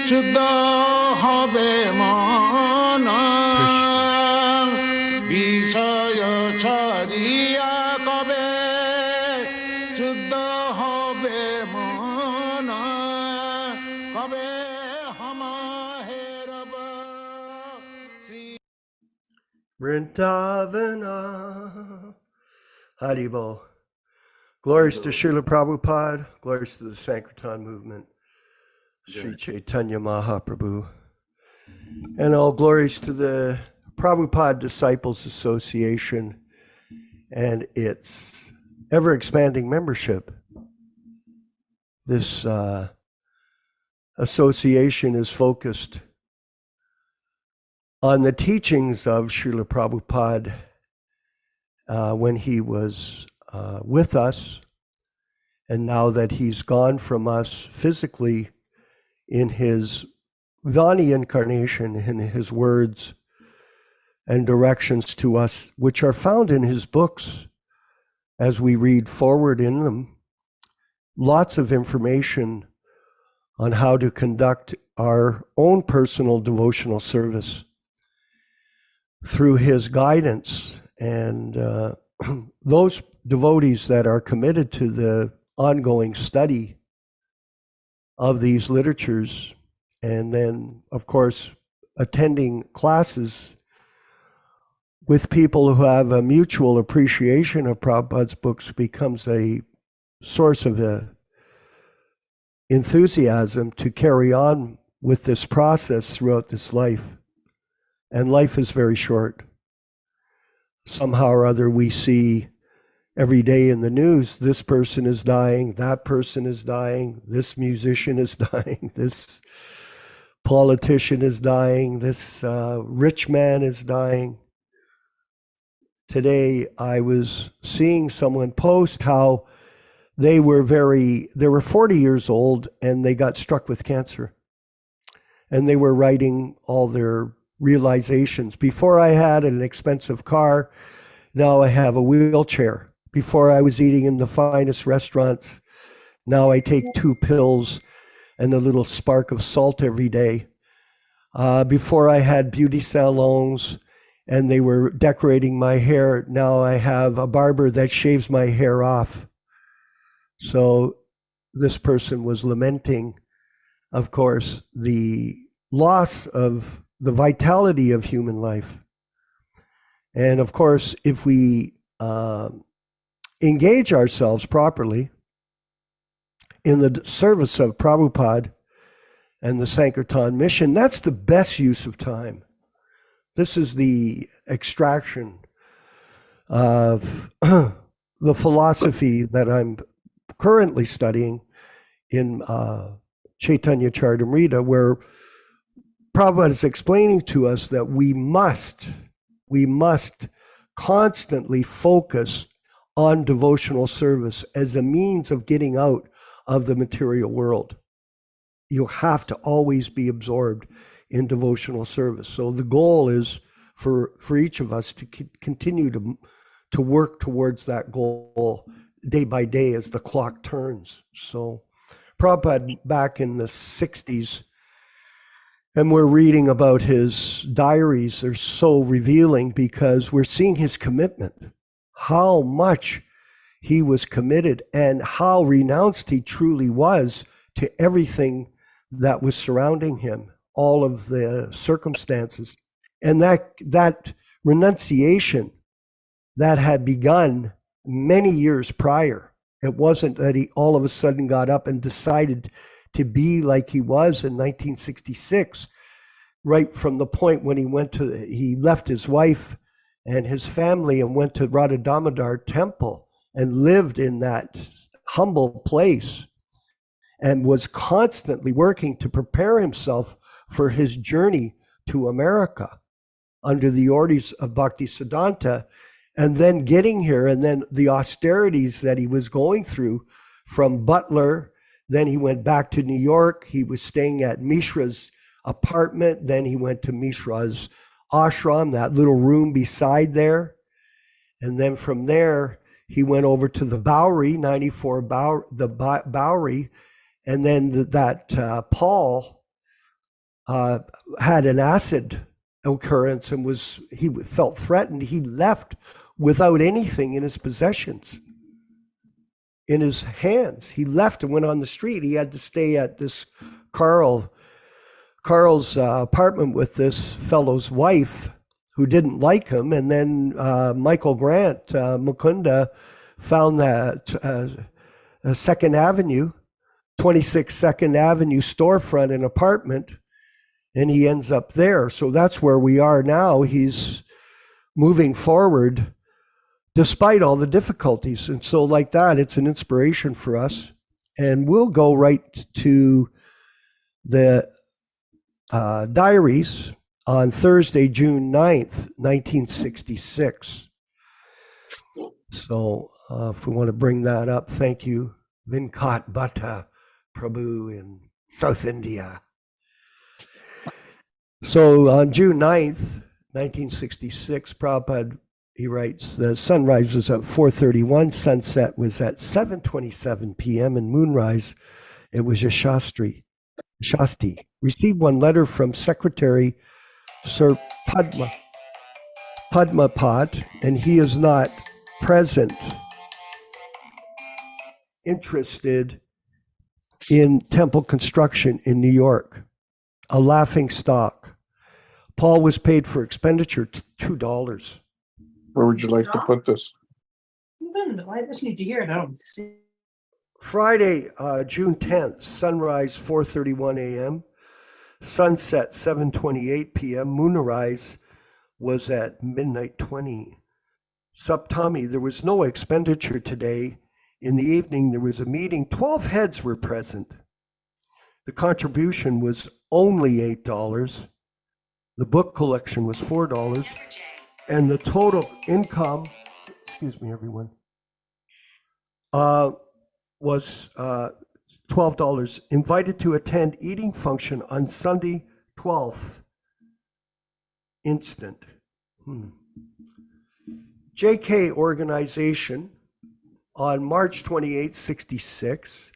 শুদ্ধ হবে মন বিষয় ছাড়িয়া কবে শুদ্ধ হবে মন কবে হেরব Shri Vrindavana. Haribo. Glories to Srila Prabhupada, glories to the Sankirtan movement, Sri Chaitanya Mahaprabhu, and all glories to the Prabhupada Disciples Association and its ever-expanding membership. This association is focused on the teachings of Srila Prabhupada when he was with us, and now that he's gone from us physically, in his Vani incarnation, in his words and directions to us, which are found in his books as we read forward in them, lots of information on how to conduct our own personal devotional service through his guidance. And those devotees that are committed to the ongoing study of these literatures, and then, of course, attending classes with people who have a mutual appreciation of Prabhupada's books, becomes a source of enthusiasm to carry on with this process throughout this life. And life is very short. Somehow or other, we see every day in the news, this person is dying, that person is dying, this musician is dying, this politician is dying, this rich man is dying. Today, I was seeing someone post how they were 40 years old and they got struck with cancer. And they were writing all their realizations. Before I had an expensive car, now I have a wheelchair. Before I was eating in the finest restaurants, now I take 2 pills and a little spark of salt every day. Before I had beauty salons and they were decorating my hair, now I have a barber that shaves my hair off. So this person was lamenting, of course, the loss of the vitality of human life. And of course, if we engage ourselves properly in the service of Prabhupada and the Sankirtan mission, that's the best use of time. This is the extraction of the philosophy that I'm currently studying in Caitanya-caritāmṛta, where Prabhupada is explaining to us that we must constantly focus on devotional service as a means of getting out of the material world. You have to always be absorbed in devotional service. So the goal is for each of us to continue to work towards that goal day by day as the clock turns. So Prabhupada, back in the 60s, and we're reading about his diaries, they're so revealing because we're seeing his commitment, how much he was committed and how renounced he truly was to everything that was surrounding him, all of the circumstances. And that renunciation that had begun many years prior. It wasn't that he all of a sudden got up and decided to be like he was in 1966, right from the point when he left his wife and his family and went to Radha Damodar temple and lived in that humble place and was constantly working to prepare himself for his journey to America under the orders of Bhaktisiddhanta, and then getting here, and then the austerities that he was going through from Butler. Then he went back to New York. He was staying at Mishra's apartment. Then he went to Mishra's ashram, that little room beside there. And then from there, he went over to the Bowery, 94 Bowery. And then Paul had an acid occurrence and he felt threatened. He left without anything in his possessions, in his hands. He left and went on the street. He had to stay at this Carl's apartment with this fellow's wife who didn't like him. And then Michael Grant, Mukunda, found that Second Avenue, 26 Second Avenue storefront and apartment, and he ends up there. So that's where we are now. He's moving forward despite all the difficulties. And so like that, it's an inspiration for us. And we'll go right to the diaries on Thursday, June 9th, 1966. So if we want to bring that up, thank you, Vinkat Bhatta Prabhu in South India. So on June 9th, 1966, Prabhupada, he writes, the sunrise was at 4:31, sunset was at 7:27 p.m., and moonrise, it was Shasti. Received one letter from Secretary Sir Padmapad, and he is not present, interested in temple construction in New York, a laughing stock. Paul was paid for expenditure $2. Where would you like to put this? I just need to hear it. I don't see. Friday, June 10th, sunrise 4:31 a.m., sunset 7:28 p.m., moonrise was at midnight 20. Saptami, there was no expenditure today. In the evening, there was a meeting. 12 heads were present. The contribution was only $8. The book collection was $4. And the total income, excuse me, everyone, was $12. Invited to attend eating function on Sunday, 12th instant. JK organization on March 28, 66.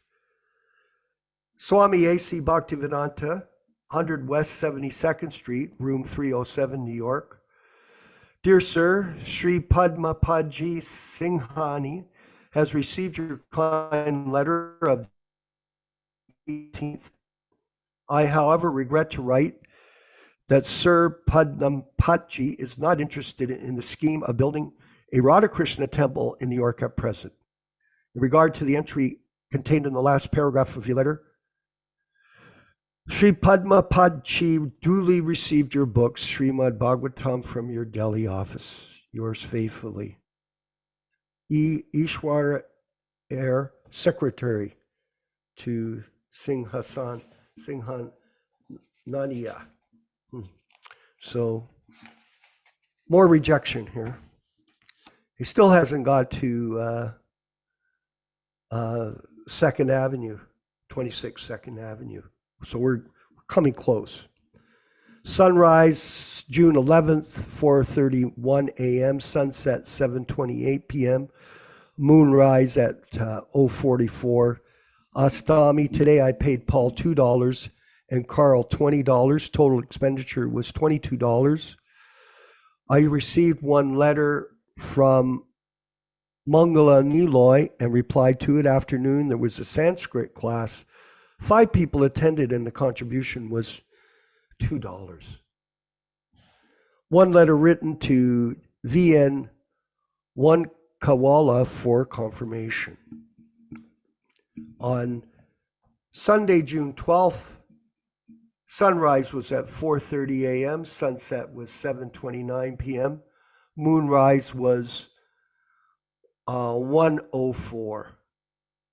Swami A.C. Bhaktivedanta, 100 West 72nd Street, room 307, New York. Dear Sir, Sri Padma Padji Singhani has received your kind letter of the 18th. I, however, regret to write that Sir Padma Padji is not interested in the scheme of building a Radha Krishna temple in New York at present. In regard to the entry contained in the last paragraph of your letter, Sri Padma Padji duly received your books, Srimad Bhagavatam, from your Delhi office. Yours faithfully, Ishwara Air, Secretary to Singhan Nania. So, more rejection here. He still hasn't got to Second Avenue, 26 Second Avenue. So we're coming close. Sunrise, June 11th, 4:31 a.m. Sunset, 7:28 p.m. Moonrise at 0:44. Astami, today I paid Paul $2 and Carl $20. Total expenditure was $22. I received one letter from Mangala Niloy and replied to it. Afternoon, there was a Sanskrit class. 5 people attended and the contribution was $2. One letter written to VN 1 Kawala for confirmation. On Sunday, June 12th, sunrise was at 4:30 a.m., sunset was 7:29 p.m., moonrise was 1:04.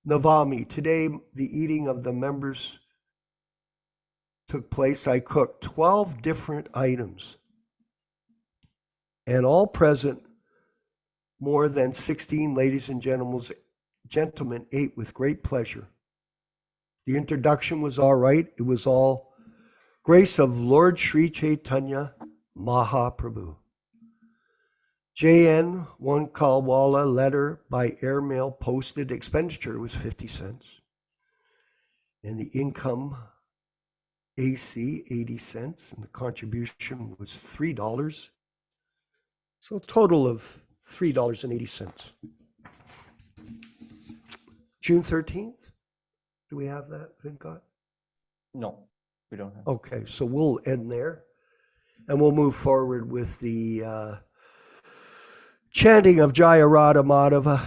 Navami, today the eating of the members took place. I cooked 12 different items and all present, more than 16 ladies and gentlemen ate with great pleasure. The introduction was all right. It was all grace of Lord Sri Chaitanya Mahaprabhu. JN 1 Kalwala letter by airmail posted. Expenditure was 50 cents. And the income AC, 80 cents, and the contribution was $3. So a total of $3.80. June 13th? Do we have that, Vinkat? No, we don't have. Okay, so we'll end there. And we'll move forward with the chanting of Jaya Radha Madhava,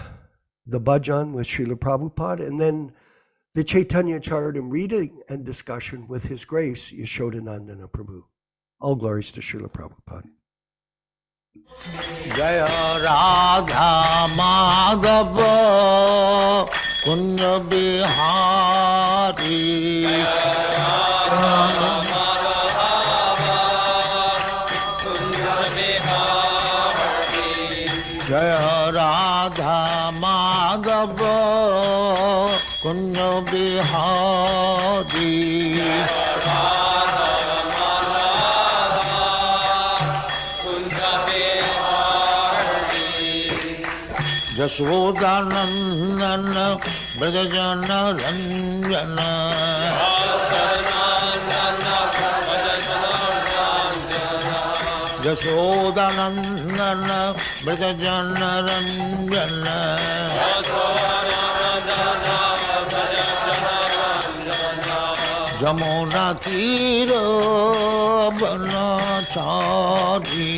the bhajan with Srila Prabhupada, and then the Caitanya-caritāmṛta reading and discussion with His Grace Yaśodā-nandana Prabhu. All glories to Srila Prabhupada. Jaya Radha Madhava Kunja Bihari Jaya Radha Madhava Kunja Bihari Yaśodā-nandana Brajajana Ranjana Yaśodā-nandana Brajajana Ranjana Jamuna Tira Banachari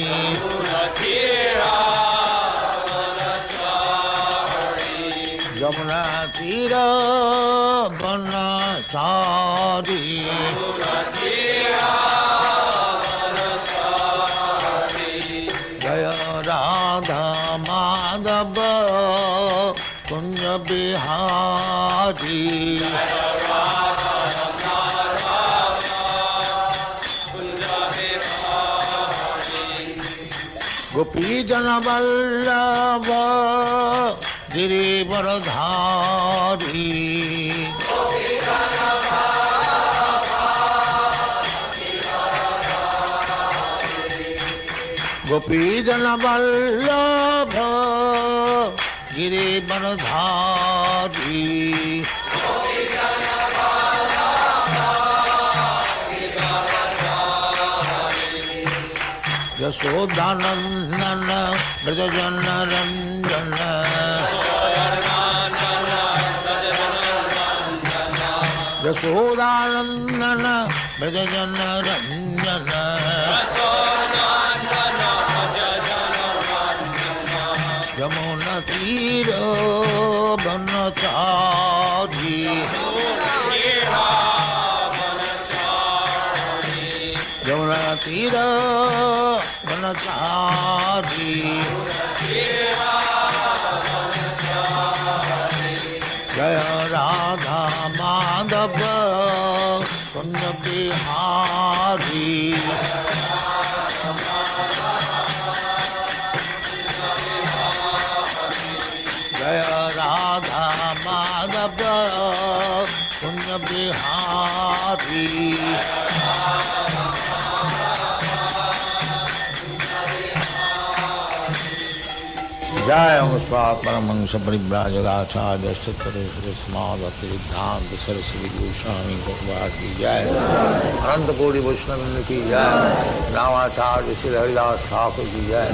Jamuna Tira Banachari Jaya Radha Madhava Kunja Bihari Gopi Jana Vallabha Girivaradhari Gopi Jana Vallabha Girivaradhari Yaśodā-nandana Brajajana Ranjana Yaśodā-nandana Brajajana Ranjana Jamuna Tira Banachari Jamuna Tira Banachari Jaya Radha Madhava Kunja Bihari Jaya Radha Madhava Kunja Bihari Jai Amasva Paramahansa Parivrajagācārya Sattare Sarasmāda Pariddhānta Sarasvati Goswami Prabhupada ki Jai Ananta Kodi Vaishnava ki Jai Ramacārya Sri Haridas Thakur ki Jai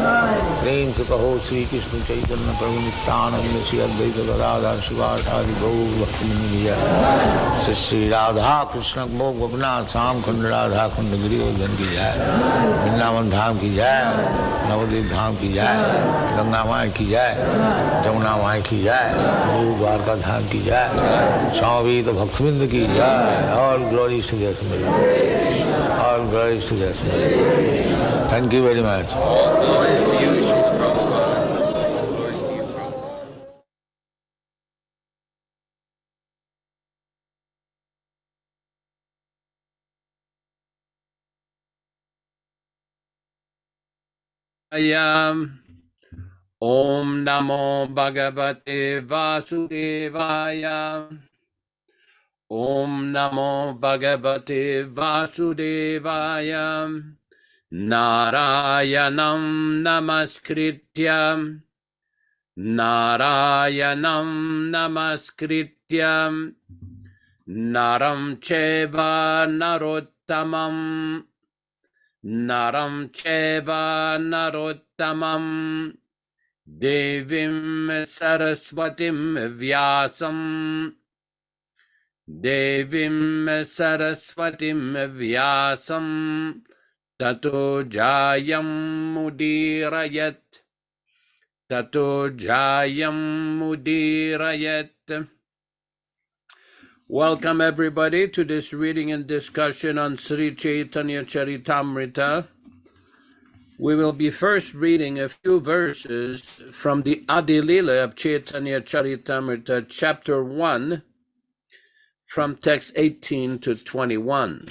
Prem se kaho Sri Krishna Chaitanya Prabhu Nityananda Sri Advaita Gadadhar Sivasadi Gaur Bhaktivinoda ki Jai Sri Radha Krishna Gopinath Sam Khanda Radha Khanda Giridhar ki Jai Vrindavan Dham ki Jai Navadvip Dham ki Jai Ganga Mai की जाए जमुना माई की जाए गुरु द्वारका धाम की जाए स्वामी तो भक्तविंद की जाए all glories to their spirit all glories to their spirit thank you very much Om Namo Bhagavate Vasudevaya. Om Namo Bhagavate Vasudevaya. Narayanam Namaskrityam. Narayanam Namaskrityam. Naram Cheva narottamam naram cheva narottamam devim saraswatim vyasam tato jayam mudirayat. Welcome everybody to this reading and discussion on Sri Caitanya-caritāmṛta. We will be first reading a few verses from the Adi Lila of Caitanya-caritāmṛta, chapter 1, from text 18 to 21.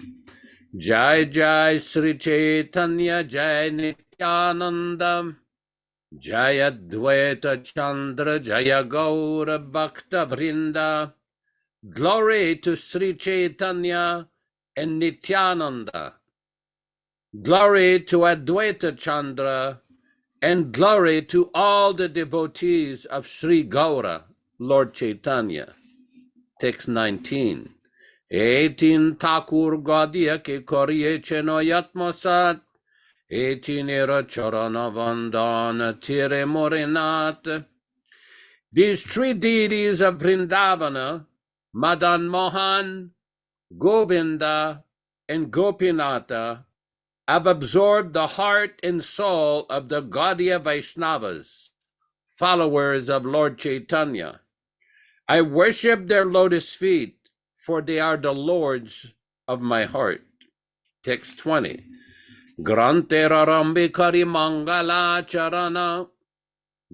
Jai Jai Sri Caitanya Jai Nityananda Jaya Dvaita Chandra Jaya Gaura Bhakta Vrinda. Glory to Sri Caitanya and Nityananda. Glory to Advaita Chandra, and glory to all the devotees of Sri Gaura, Lord Chaitanya. Text 19. 18 Thakur Gaudiya ke Koriye Cheno Yatmasat, 18 Era Charana Vandana Tire Morinat. These three deities of Vrindavana, Madan Mohan, Govinda, and Gopinatha, have absorbed the heart and soul of the Gaudiya Vaishnavas, followers of Lord Chaitanya. I worship their lotus feet, for they are the lords of my heart. Text 20. Grantera Rambikari Mangala Charana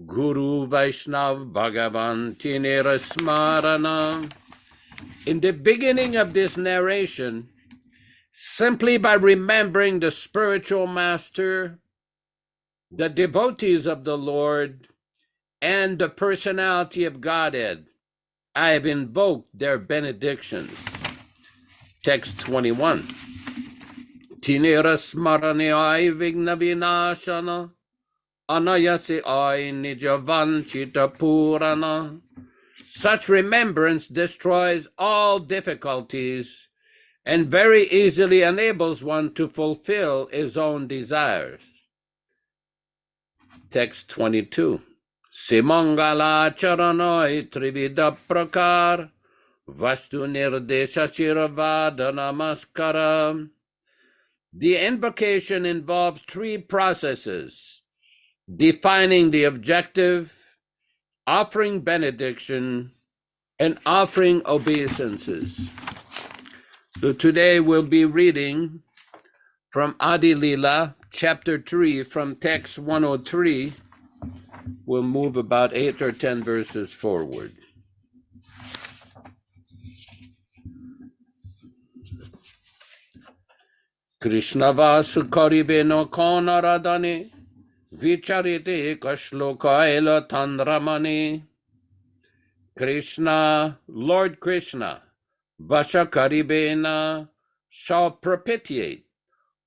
Guru Vaishnav Bhagavan Tinera Smarana. In the beginning of this narration, simply by remembering the spiritual master, the devotees of the Lord, and the personality of Godhead, I have invoked their benedictions. Text 21. Tinera smarane ai vigna vinashana, anayasi ai nijavanchita purana. Such remembrance destroys all difficulties and very easily enables one to fulfill his own desires. Text 22. Simangala charanoi trivida prakar vastu nirdesha chiravada namaskara. The invocation involves three processes: defining the objective, offering benediction, and offering obeisances. So today we'll be reading from Adi Lila, chapter 3, from text 103. We'll move about 8 or 10 verses forward. Krishna vasu karibeno konaradane vicharite kashlokaila tandramani. Krishna, Lord Krishna, Vasha Karibena, shall propitiate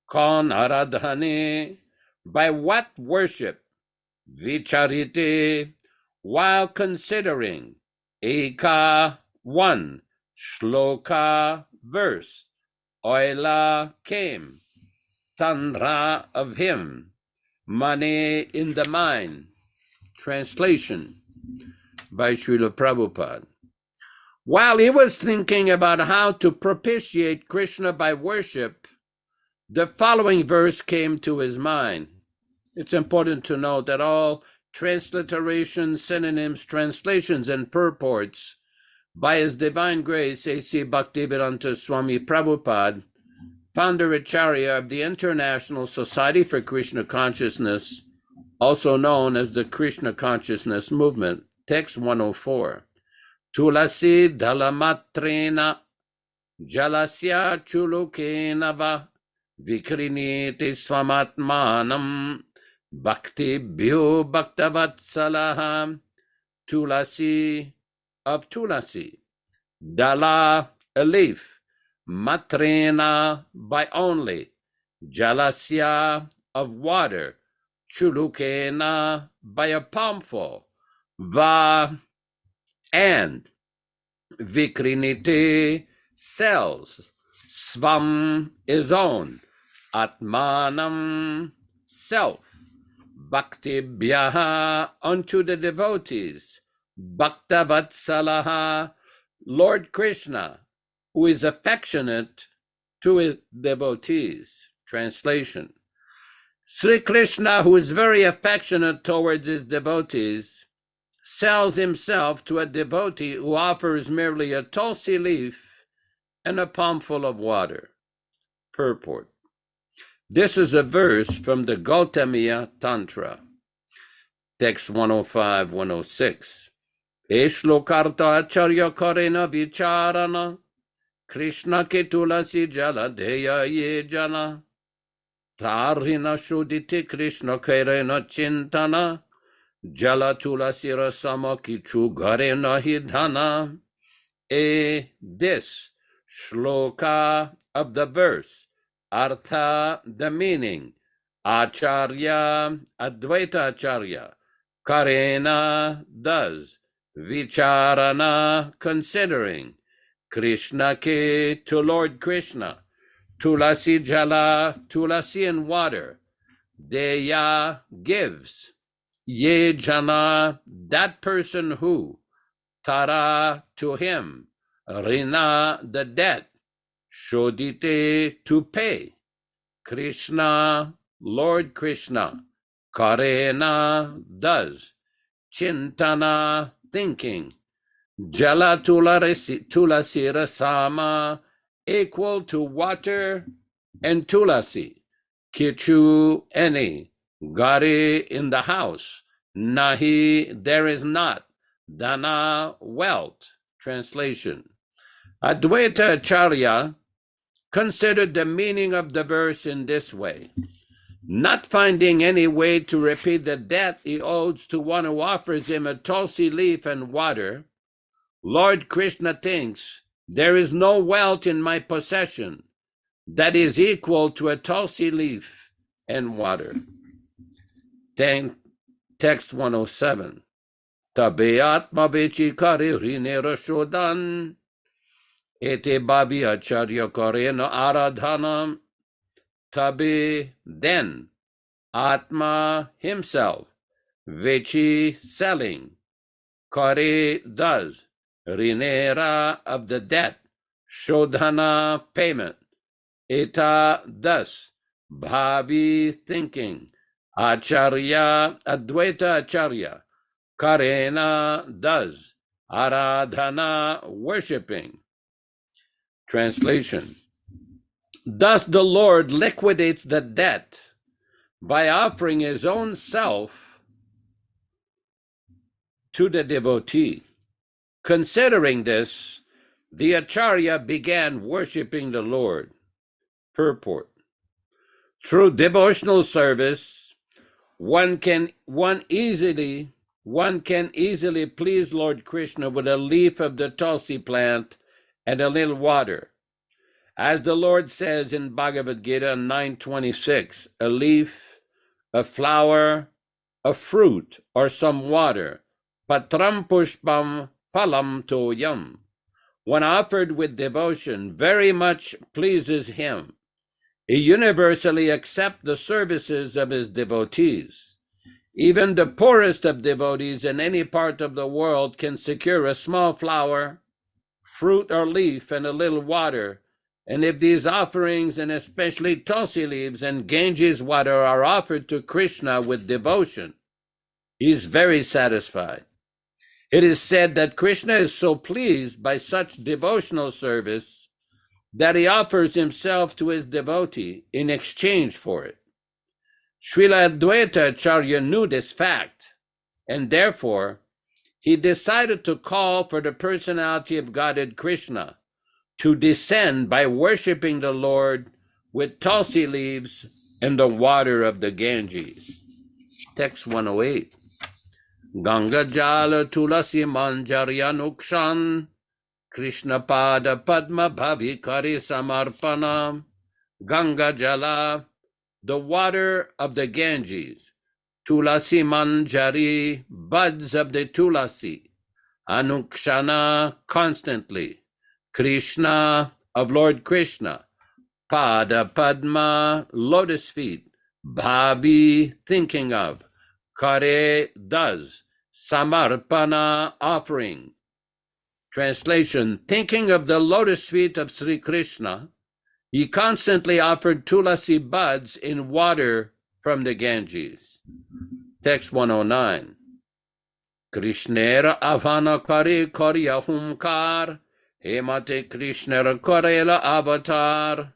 Kon Aradhane, by what worship? Vicharite, while considering Eka, one, Shloka, verse, Oila, came, Tandra, of him, Mane, in the mind. Translation by Srila Prabhupada. While he was thinking about how to propitiate Krishna by worship, the following verse came to his mind. It's important to note that all transliterations, synonyms, translations, and purports by His Divine Grace A.C. Bhaktivedanta Swami Prabhupāda, Founder-Ācārya of the International Society for Krishna Consciousness, also known as the Krishna Consciousness Movement. Text 104. Tulasi dalamatrena jalasya chulukena va vikriniti swamatmanam bhakti bhyo bhaktavatsalah. Tulasi, of Tulasi. Dala, a leaf. Matrena, by only. Jalasya, of water. Chulukena, by a palmful. Va, and. Vikriniti, cells. Svam is own. Atmanam, self. Bhakti bhyaha, unto the devotees. Bhaktavatsalaha, Lord Krishna, who is affectionate to his devotees. Translation. Sri Krishna, who is very affectionate towards his devotees, sells himself to a devotee who offers merely a tulsi leaf and a palmful of water. Purport. This is a verse from the Gautamiya Tantra, text 105-106. Eshlokarta-Ācārya karena vicharana, Krishna ke tulasi jala deya ye jana, tarina shodite Krishna karena chintana, jala tulasi rasama kichu garena hidhana. This shloka of the verse, artha, the meaning, acharya, Advaita Acharya, karena, does, vicharana, considering, Krishna ke, to Lord Krishna, tulasi jala, tulasi and water, deya, gives, ye jana, that person who, tara, to him, rina, the debt, shodite, to pay, Krishna, Lord Krishna, karena, does, chintana, thinking, jala tulasi rasama, equal to water, and tulasi, kichu, any, gari, in the house, nahi, there is not, dana, wealth. Translation. Advaita Acharya considered the meaning of the verse in this way. Not finding any way to repay the debt he owes to one who offers him a tulsi leaf and water, Lord Krishna thinks, there is no wealth in my possession that is equal to a tulsi leaf and water. Text 107. Tabe atma vichikari rine rashodan, ete babi acharya karena aradhanam. Tabe, then, atma, himself, vichi, selling, kare, does, rinera, of the debt, shodhana, payment, eta, thus, bhavi, thinking, acharya, Advaita Acharya, karena, does, aradhana, worshipping. Translation. Thus the Lord liquidates the debt by offering his own self to the devotee. Considering this, the Acharya began worshiping the Lord. Purport. Through devotional service, one can easily please Lord Krishna with a leaf of the tulsi plant and a little water. As the Lord says in Bhagavad Gita 9:26, a leaf, a flower, a fruit, or some water, patram pushpam phalam toyam, when offered with devotion, very much pleases him. He universally accepts the services of his devotees. Even the poorest of devotees in any part of the world can secure a small flower, fruit or leaf, and a little water. And if these offerings, and especially tulsi leaves and Ganges water, are offered to Krishna with devotion, he is very satisfied. It is said that Krishna is so pleased by such devotional service that he offers himself to his devotee in exchange for it. Srila Advaita Acharya knew this fact, and therefore he decided to call for the personality of Godhead Krishna to descend by worshiping the Lord with tulsi leaves and the water of the Ganges. Text 108. Ganga jala tulasi manjarya nukshan, Krishna pada padma bhavi kari samarpana. Ganga jala, the water of the Ganges, tulasi manjari, buds of the tulasi, anukshana, constantly, Krishna, of Lord Krishna, Pada Padma, lotus feet. Bhavi, thinking of. Kare, does. Samarpana, offering. Translation, thinking of the lotus feet of Sri Krishna, he constantly offered tulasi buds in water from the Ganges. Text 109. Krishnera avana kare karya humkar, hemate Krishnera karela avatar.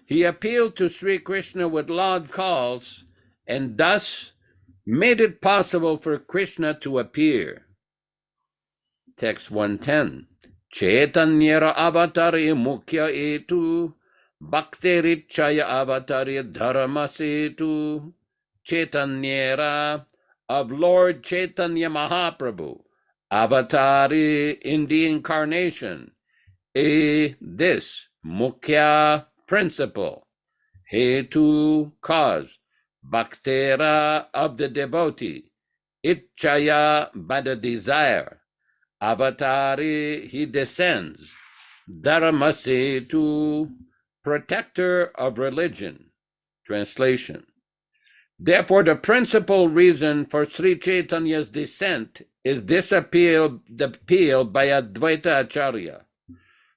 He appealed to Sri Krishna with loud calls and thus made it possible for Krishna to appear. Text 110. Chaitanyara avatari mukhya etu, bhakterichaya avatari dharma setu. Chaitanyara, of Lord Chaitanya Mahaprabhu, avatari, in the incarnation, this, mukhya, principle, hetu, cause, bhaktera, of the devotee, ichaya, by the desire, avatari, he descends, dharmasetu, protector of religion. Translation. Therefore, the principal reason for Sri Chaitanya's descent is this appeal by Advaita Acharya.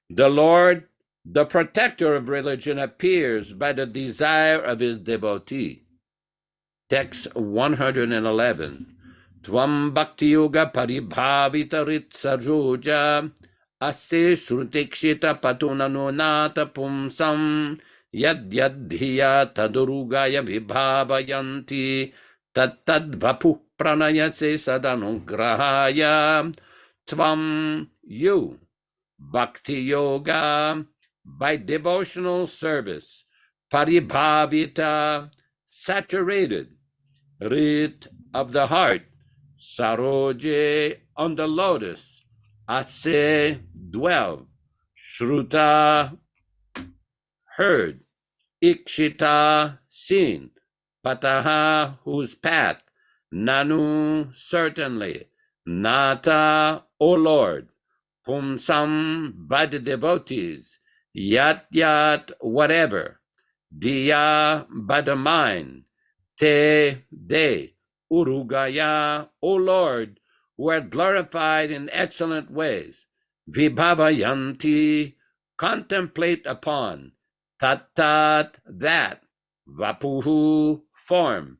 The Lord, the protector of religion, appears by the desire of his devotee. Text 111. Tvam bhakti yoga paribhavita ritsaruja ase srutikshita patunanunata pumsam yad dhiya tadurugaya vibhavayanti tad vapu pranayase sadanugrahaya. Tvam, you, bhakti yoga, by devotional service, paribhavita, saturated, rit, of the heart, saroje, on the lotus, ase, dwell, shruta, heard, ikshita, seen, pataha, whose path, nanu, certainly, nata, O Lord, pumsam, by the devotees, yat, whatever, diya, by the mind, te, they, urugaya, O Lord, who are glorified in excellent ways, vibhavayanti, contemplate upon, tat, that, vapuhu, form,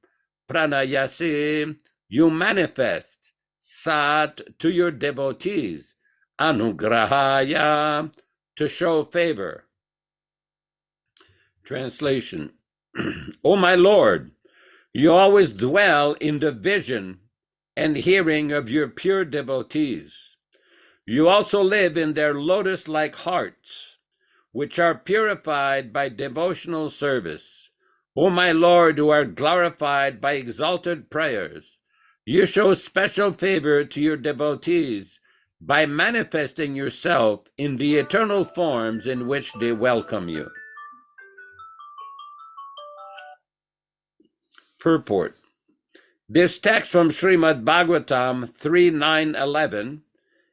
pranayasi, you manifest, sat, to your devotees, anugrahaya, to show favor. Translation. O my Lord, you always dwell in the vision and hearing of your pure devotees. You also live in their lotus-like hearts, which are purified by devotional service. O my Lord, who are glorified by exalted prayers, you show special favor to your devotees by manifesting yourself in the eternal forms in which they welcome you. Purport. This text from Srimad Bhagavatam 3:9-11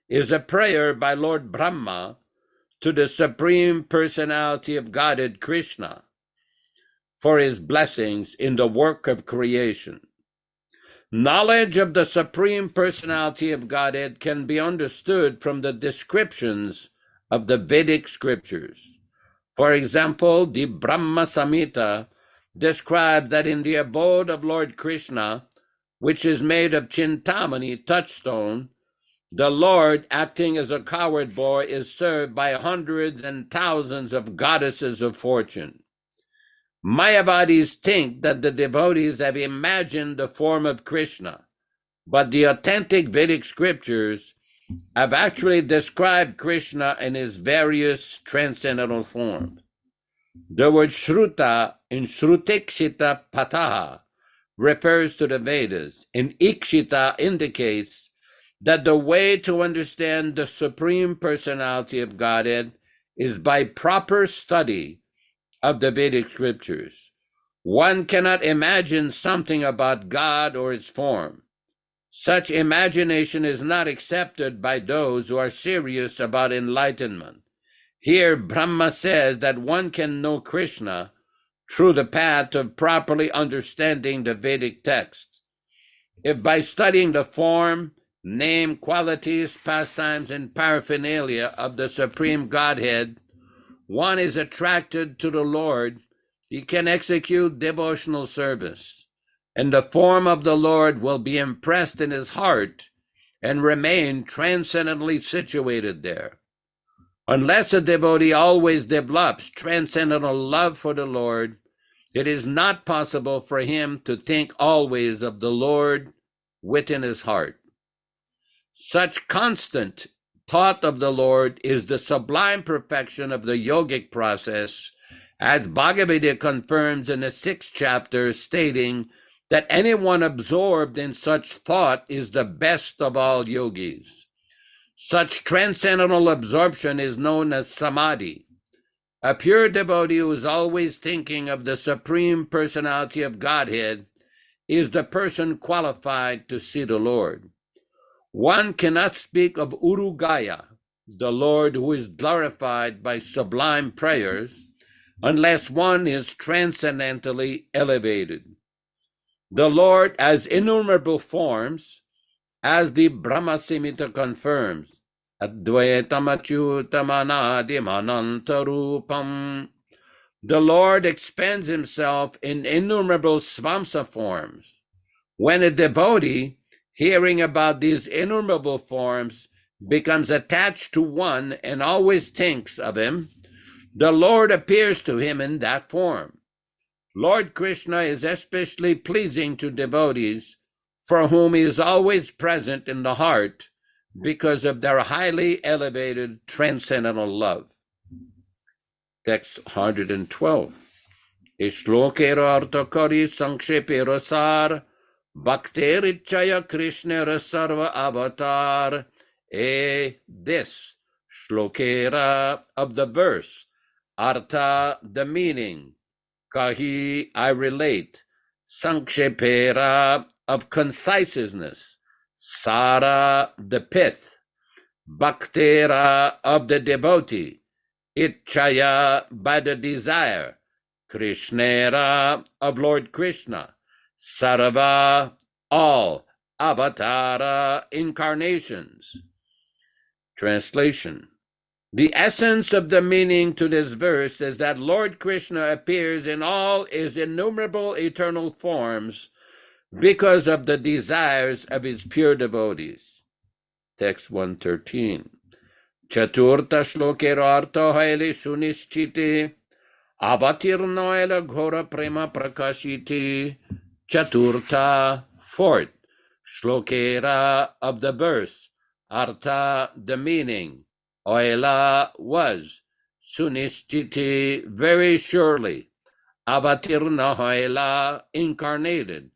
is a prayer by Lord Brahma to the Supreme Personality of Godhead Krishna for his blessings in the work of creation. Knowledge of the Supreme Personality of Godhead can be understood from the descriptions of the Vedic scriptures. For example, the Brahma Samhita describes that in the abode of Lord Krishna, which is made of Chintamani, touchstone, the Lord, acting as a coward boy, is served by hundreds and thousands of goddesses of fortune. Mayavadis think that the devotees have imagined the form of Krishna, but the authentic Vedic scriptures have actually described Krishna in his various transcendental forms. The word Shruta in Shrutikshita Pataha refers to the Vedas, and Ikshita indicates that the way to understand the Supreme Personality of Godhead is by proper study of the Vedic scriptures. One cannot imagine something about God or his form. Such imagination is not accepted by those who are serious about enlightenment. Here, Brahma says that one can know Krishna through the path of properly understanding the Vedic texts. If by studying the form, name, qualities, pastimes, and paraphernalia of the Supreme Godhead, one is attracted to the Lord, he can execute devotional service, and the form of the Lord will be impressed in his heart and remain transcendently situated there. Unless a devotee always develops transcendental love for the Lord, it is not possible for him to think always of the Lord within his heart. Such constant thought of the Lord is the sublime perfection of the yogic process, as Bhagavad-gītā confirms in the 6th chapter, stating that anyone absorbed in such thought is the best of all yogis. Such transcendental absorption is known as samadhi. A pure devotee who is always thinking of the Supreme Personality of Godhead is the person qualified to see the Lord. One cannot speak of Urugaya, the Lord who is glorified by sublime prayers, unless one is transcendentally elevated. The Lord has innumerable forms, as the Brahma Samhita confirms, Advaitam achyutam anadim anantarupam. The Lord expends himself in innumerable svamsa forms. When a devotee, hearing about these innumerable forms, becomes attached to one and always thinks of him, the Lord appears to him in that form. Lord Krishna is especially pleasing to devotees for whom he is always present in the heart because of their highly elevated transcendental love. Text 112. Ishlokera artakari sankshepera sar bhakterichaya krishnera sarva avatar. This shlokera of the verse, artha the meaning, kahi I relate, sankshepera of conciseness, sara the pith, bhaktera of the devotee, ichaya by the desire, krishnera of Lord Krishna, sarva all, avatara incarnations. Translation. The essence of the meaning to this verse is that Lord Krishna appears in all his innumerable eternal forms because of the desires of his pure devotees. Text 113. Chaturta shlokerarta haile sunishchiti avatirno ela ghora prema prakashiti. Chaturta, fourth, shlokera of the verse, artha the meaning, oila was, sunishchiti very surely, avatirna oila incarnated,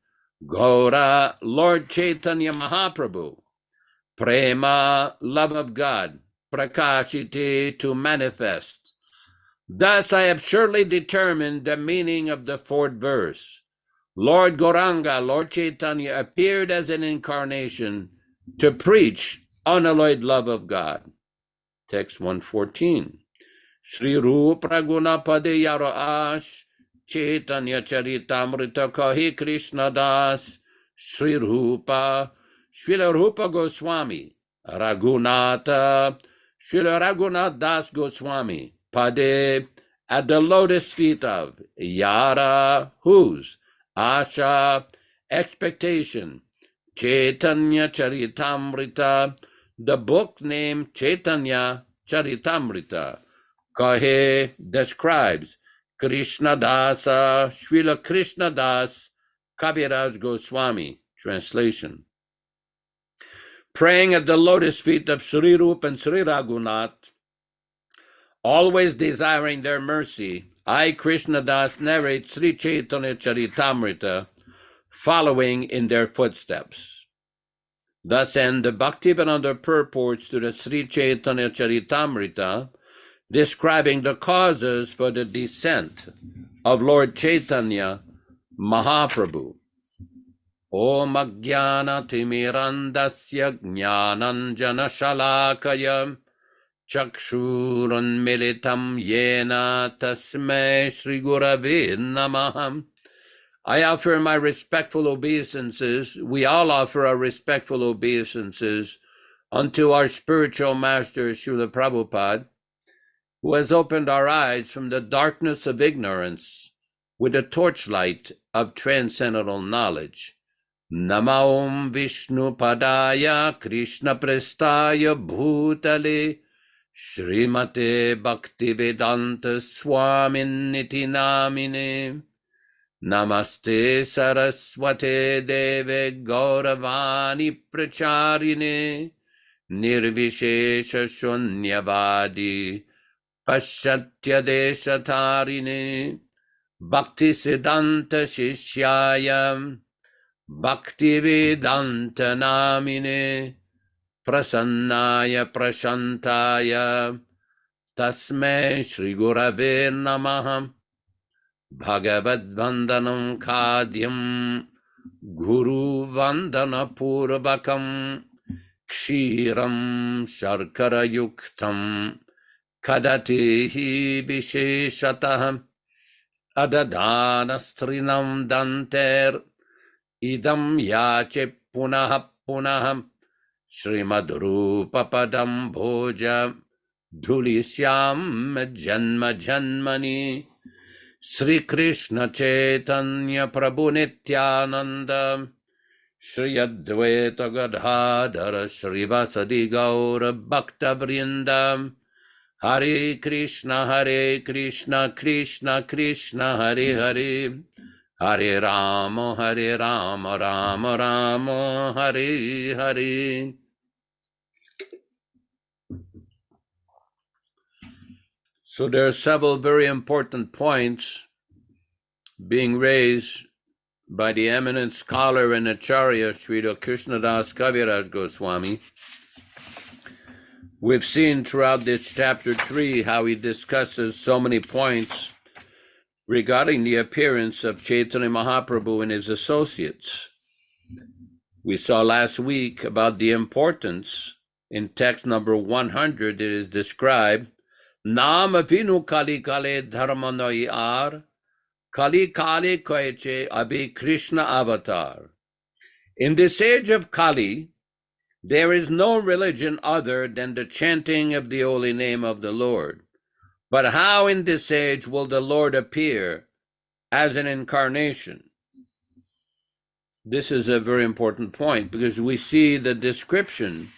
Gaura Lord Chaitanya Mahaprabhu, prema love of God, prakashiti to manifest. Thus I have surely determined the meaning of the fourth verse. Lord Gauranga, Lord Chaitanya, appeared as an incarnation to preach unalloyed love of God. Text 114. Sri Rupa Gunapade Yaro Caitanya-caritāmṛta kahi Krishna Das, Sri Rupa, Srila Rupa Goswami, Raghunatha, Srila Raghunath Das Goswami, Pade, at the lotus feet of Yara, whose, Asha, expectation, Caitanya-caritāmṛta, the book named Caitanya-caritāmṛta, Kahe describes Krishna Dāsa, Srila Krishna Das, Kaviraj Goswami. Translation. Praying at the lotus feet of Sri Rupa and Sri Raghunath, always desiring their mercy, I, Krishna Das, narrate Sri Caitanya-caritāmṛta, following in their footsteps. Thus end the Bhaktivedanta purports to the Sri Caitanya-caritāmṛta, describing the causes for the descent of Lord Chaitanya Mahaprabhu. Om Ajnana Timirandasya Jnananjana Shalakaya Chakshurunmilitam yena tasmai Shri Gurave Namaha. I offer my respectful obeisances. We all offer our respectful obeisances unto our spiritual master, Srila Prabhupada, who has opened our eyes from the darkness of ignorance with a torchlight of transcendental knowledge. Nama Om Vishnu Padaya Krishna Prestaya Bhutale Srimate Bhaktivedanta Swami Namine. Namaste Saraswate Deve Gauravani Pracharine Nirvishesha Shunyavadi Paschatya Deshatarine Bhakti Siddhanta Shishyaya Bhaktivedanta Namine Prasannaya Prashantaya Tasmai Shri Gurave Namaha. Bhagavad Vandanam Khadyam Guru Vandana Purvakam Kshiram Sharkara Yuktam Kadatihi Visheshataham Adadana Strinam Danter Idam Yache Punaha Punaham Srimad Rupa Padam Bhoja Dhulisyam Janma Janmani Sri Krishna Caitanya Prabhu Nityananda Shri Advaita Gadadhara Shri Vasadi Gaura Bhakta Vrindam Hare Krishna Krishna Krishna Hare Hare Hare Rama Rama Rama Hare Hare. So there are several very important points being raised by the eminent scholar and Acharya, Srila Krishnadas Kaviraj Goswami. We've seen throughout this chapter 3 how he discusses so many points regarding the appearance of Chaitanya Mahaprabhu and his associates. We saw last week about the importance. In text number 100, it is described, Nam vinu kali kale dharmanoi ar, kali kale koeche abhi Krishna avatar. In this age of Kali, there is no religion other than the chanting of the holy name of the Lord. But how in this age will the Lord appear as an incarnation? This is a very important point because we see the description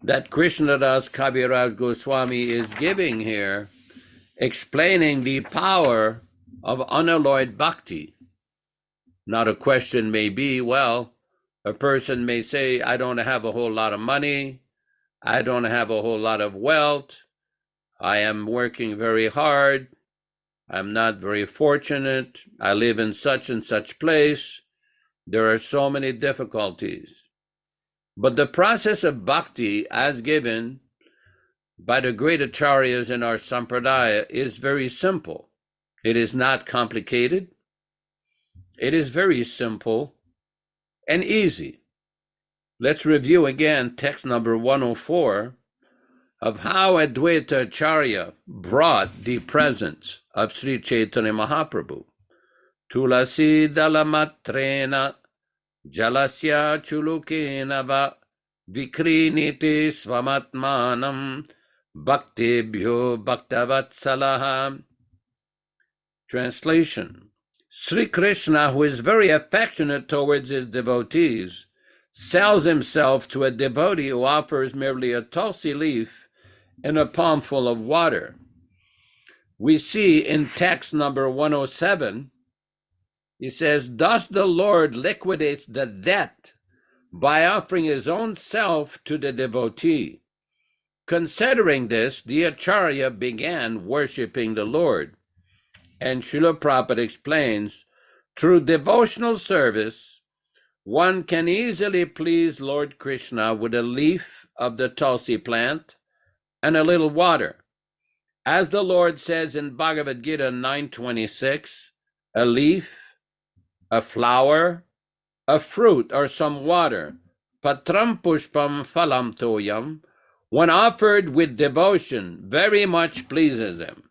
that Krishnadas Kaviraj Goswami is giving here, explaining the power of unalloyed bhakti. Now the question may be, well, a person may say, I don't have a whole lot of money, I don't have a whole lot of wealth, I am working very hard, I'm not very fortunate, I live in such and such place, there are so many difficulties. But the process of bhakti, as given by the great acharyas in our sampradaya, is very simple. It is not complicated. It is very simple and easy. Let's review again text number 104 of how Advaita Acharya brought the presence of Sri Chaitanya Mahaprabhu. Tulasi dalamatrena Jalasya chulukena va vikriniti svamatmanam bhaktebhyo bhaktavatsalah. Translation. Sri Krishna, who is very affectionate towards his devotees, sells himself to a devotee who offers merely a tulsi leaf and a palmful of water. We see in text number 107, he says, thus the Lord liquidates the debt by offering his own self to the devotee. Considering this, the Acharya began worshiping the Lord. And Srila Prabhupada explains, through devotional service, one can easily please Lord Krishna with a leaf of the tulsi plant and a little water. As the Lord says in Bhagavad Gita 9:26, a leaf, a flower, a fruit, or some water, patram pushpam phalam toyam, when offered with devotion, very much pleases him.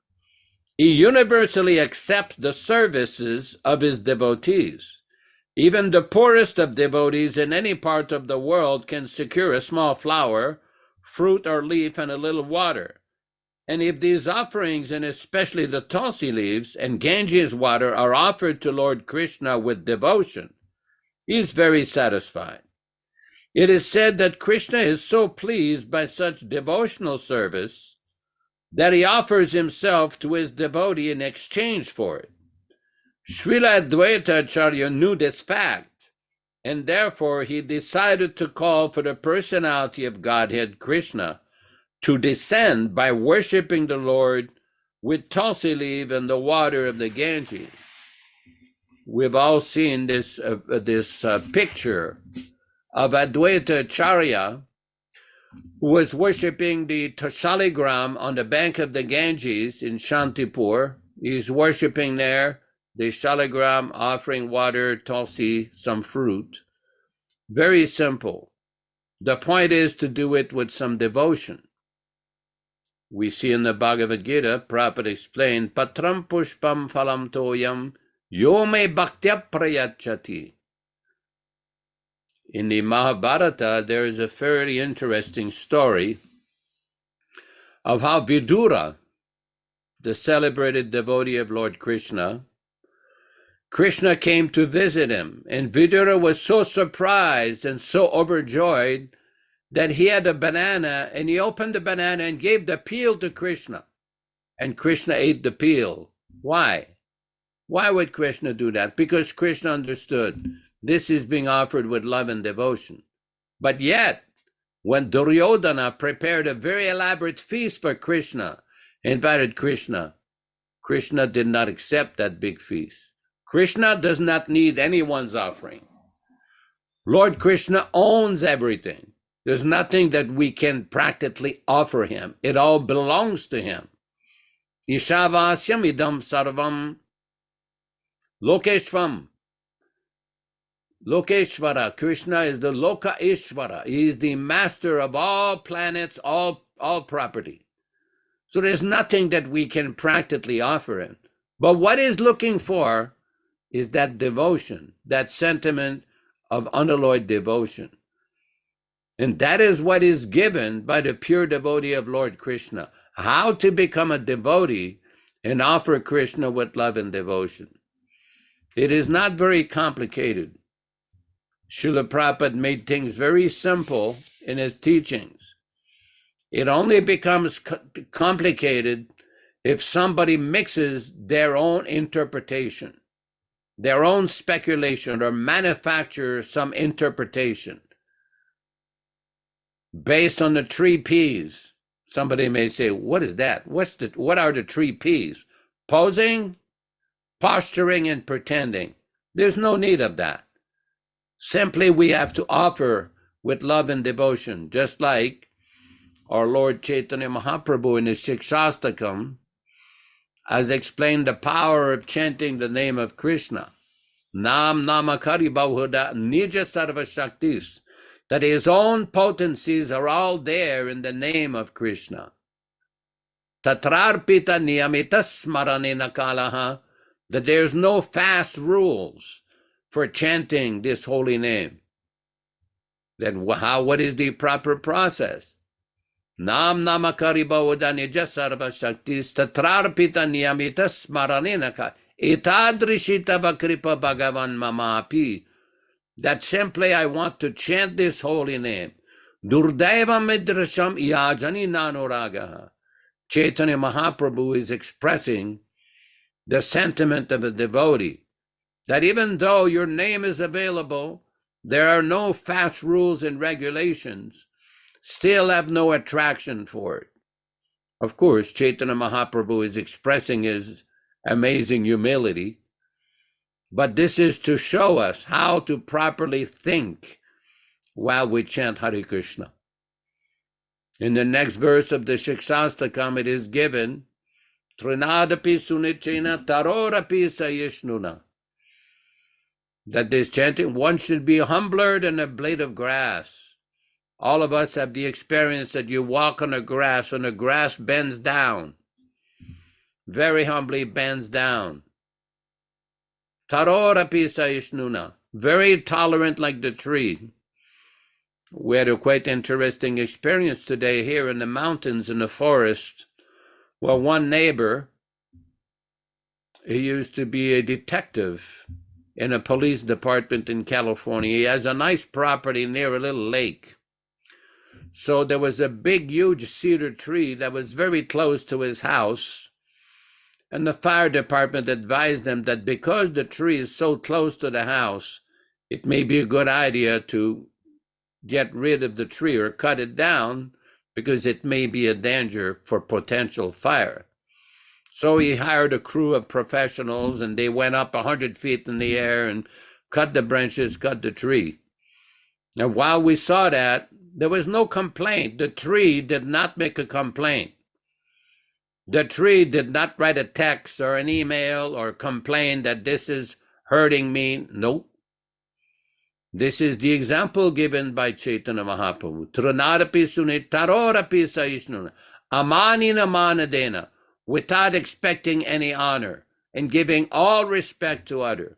He universally accepts the services of his devotees. Even the poorest of devotees in any part of the world can secure a small flower, fruit or leaf, and a little water. And if these offerings, and especially the tulsi leaves and Ganges water, are offered to Lord Krishna with devotion, he is very satisfied. It is said that Krishna is so pleased by such devotional service that he offers himself to his devotee in exchange for it. Srila Advaita-ācārya knew this fact, and therefore he decided to call for the personality of Godhead, Krishna, to descend by worshiping the Lord with tulsi leaf and the water of the Ganges. We've all seen this picture of Advaita-ācārya, who was worshiping the Shaligram on the bank of the Ganges in Shantipur. He's worshiping there, the Shaligram, offering water, tulsi, some fruit. Very simple. The point is to do it with some devotion. We see in the Bhagavad Gita, Prabhupada explained, Patram pushpam phalam toyam yo me bhaktya prayachati. In the Mahabharata, there is a very interesting story of how Vidura, the celebrated devotee of Lord Krishna, Krishna came to visit him, and Vidura was so surprised and so overjoyed that he had a banana, and he opened the banana and gave the peel to Krishna, and Krishna ate the peel. Why? Why would Krishna do that? Because Krishna understood this is being offered with love and devotion. But yet, when Duryodhana prepared a very elaborate feast for Krishna, invited Krishna, Krishna did not accept that big feast. Krishna does not need anyone's offering. Lord Krishna owns everything. There's nothing that we can practically offer him. It all belongs to him. Ishavasyam idam sarvam lokeshvam. Lokeshvara, Krishna is the Loka Ishvara. He is the master of all planets, all property. So there's nothing that we can practically offer him. But what he's looking for is that devotion, that sentiment of unalloyed devotion. And that is what is given by the pure devotee of Lord Krishna. How to become a devotee and offer Krishna with love and devotion. It is not very complicated. Srila Prabhupada made things very simple in his teachings. It only becomes complicated if somebody mixes their own interpretation, their own speculation, or manufacture some interpretation based on the 3 P's. Somebody may say, what is that? What are the 3 P's? Posing, posturing, and pretending. There's no need of that. Simply we have to offer with love and devotion, just like our Lord Chaitanya Mahaprabhu in his Shikshastakam has explained the power of chanting the name of Krishna. Nam namakari bahuda nija sarva shaktis. That his own potencies are all there in the name of Krishna. Tatrarpita niyamita smaranena kalaha. That there's no fast rules for chanting this holy name. Then what is the proper process? Nam namakari bahuda nija sarva shaktis tatrarpita niyamita smaranena kalaha. Itadrishita vakripa bhagavan mamapi. That simply I want to chant this holy name. Durdeva midrasham yajani nanuragaha. Chaitanya Mahaprabhu is expressing the sentiment of a devotee, that even though your name is available, there are no fast rules and regulations, still have no attraction for it. Of course, Chaitanya Mahaprabhu is expressing his amazing humility, but this is to show us how to properly think while we chant Hare Krishna. In the next verse of the Shikshastakam, it is given, Trinadapi sunichena tarorapi sayishnuna. That this chanting, one should be humbler than a blade of grass. All of us have the experience that you walk on the grass and the grass bends down, very humbly bends down. Tarorapi saishnuna, very tolerant like the tree. We had a quite interesting experience today here in the mountains, in the forest, where one neighbor, he used to be a detective in a police department in California. He has a nice property near a little lake. So there was a big, huge cedar tree that was very close to his house. And the fire department advised them that because the tree is so close to the house, it may be a good idea to get rid of the tree or cut it down because it may be a danger for potential fire. So he hired a crew of professionals and they went up 100 feet in the air and cut the branches, cut the tree. And while we saw that, there was no complaint. The tree did not make a complaint. The tree did not write a text or an email or complain that this is hurting me. Nope. This is the example given by Chaitanya Mahaprabhu. Trunarapi sunit tarorapi saishnuna. Amani namanadena. Without expecting any honor and giving all respect to others.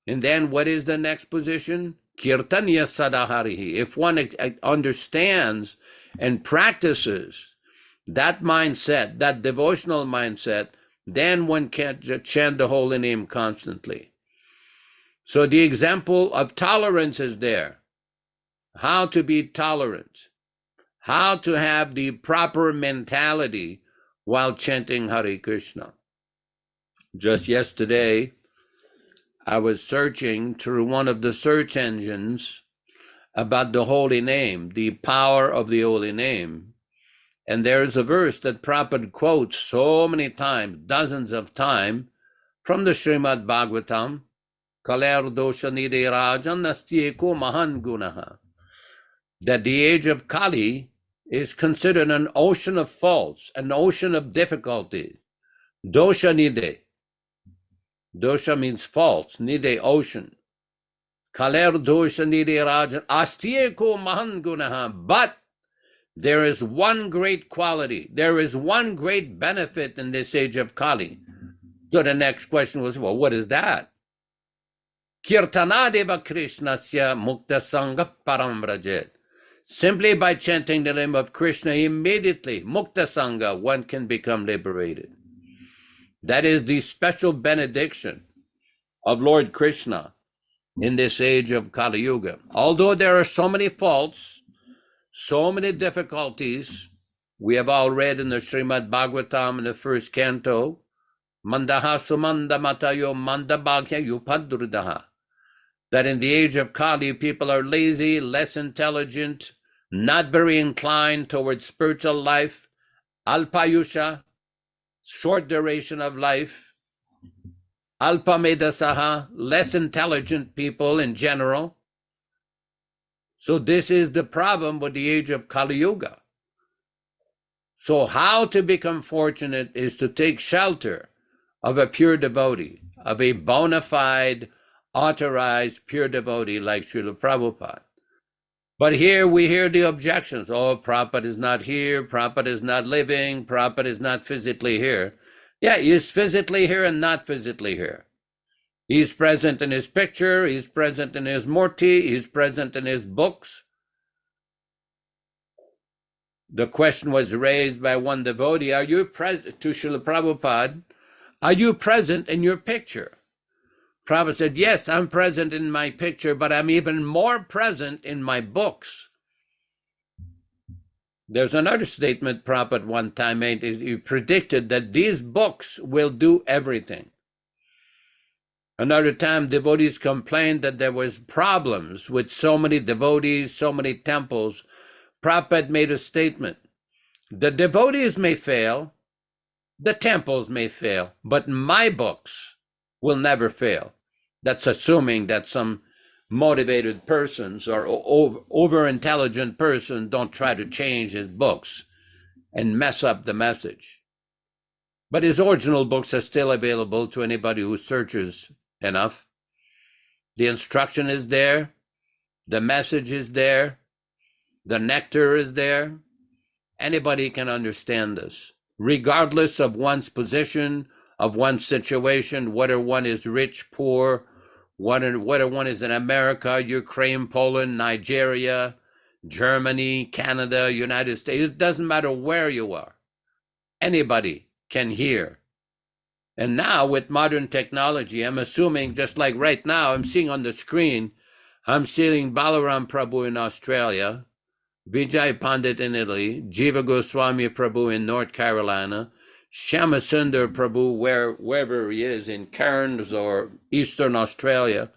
And then what is the next position? Caitanya-caritāmṛta. If one understands and practices that mindset, that devotional mindset, then one can chant the holy name constantly. So the example of tolerance is there. How to be tolerant. How to have the proper mentality while chanting Hare Krishna. Just yesterday, I was searching through one of the search engines about the holy name, the power of the holy name. And there's a verse that Prabhupada quotes so many times, dozens of times, from the Srimad Bhagavatam, Kaler dosha nidhe rajan nastyeko mahan gunaha, that the age of Kali is considered an ocean of faults, an ocean of difficulties. Dosha nidhe. Dosha means faults, nidhe, ocean. Kaler dosha nidhe rajan astyeko mahan gunaha. But there is one great quality, there is one great benefit in this age of Kali. So the next question was, well, what is that? Kirtanadeva Krishnasya mukta sangha param vrajet. Simply by chanting the name of Krishna, immediately, mukta sangha, one can become liberated. That is the special benediction of Lord Krishna in this age of Kali Yuga. Although there are so many faults, so many difficulties, we have all read in the Srimad Bhagavatam in the first canto, Mandaha sumanda matayo mandabhagya yupadrudaha, that in the age of Kali, people are lazy, less intelligent, not very inclined towards spiritual life, alpayusha, short duration of life, alpamedasaha, less intelligent people in general. So this is the problem with the age of Kali Yuga. So how to become fortunate is to take shelter of a pure devotee, of a bona fide, authorized pure devotee like Srila Prabhupada. But here we hear the objections. Oh, Prabhupada is not here, Prabhupada is not living, Prabhupada is not physically here. Yeah, he is physically here and not physically here. He's present in his picture, he's present in his murti, he's present in his books. The question was raised by one devotee, are you present, to Srila Prabhupada, are you present in your picture? Prabhupada said, yes, I'm present in my picture, but I'm even more present in my books. There's another statement Prabhupada one time made. He predicted that these books will do everything. Another time, devotees complained that there was problems with so many devotees, so many temples. Prabhupada made a statement. The devotees may fail, the temples may fail, but my books will never fail. That's assuming that some motivated persons or over-intelligent person don't try to change his books and mess up the message. But his original books are still available to anybody who searches enough. The instruction is there. The message is there. The nectar is there. Anybody can understand this, regardless of one's position, of one's situation, whether one is rich, poor, whether one is in America, Ukraine, Poland, Nigeria, Germany, Canada, United States. It doesn't matter where you are. Anybody can hear. And now with modern technology, I'm assuming, just like right now, I'm seeing on the screen, I'm seeing Balaram Prabhu in Australia, Vijay Pandit in Italy, Jiva Goswami Prabhu in North Carolina, Shyamasundar Prabhu wherever he is, in Cairns or Eastern Australia.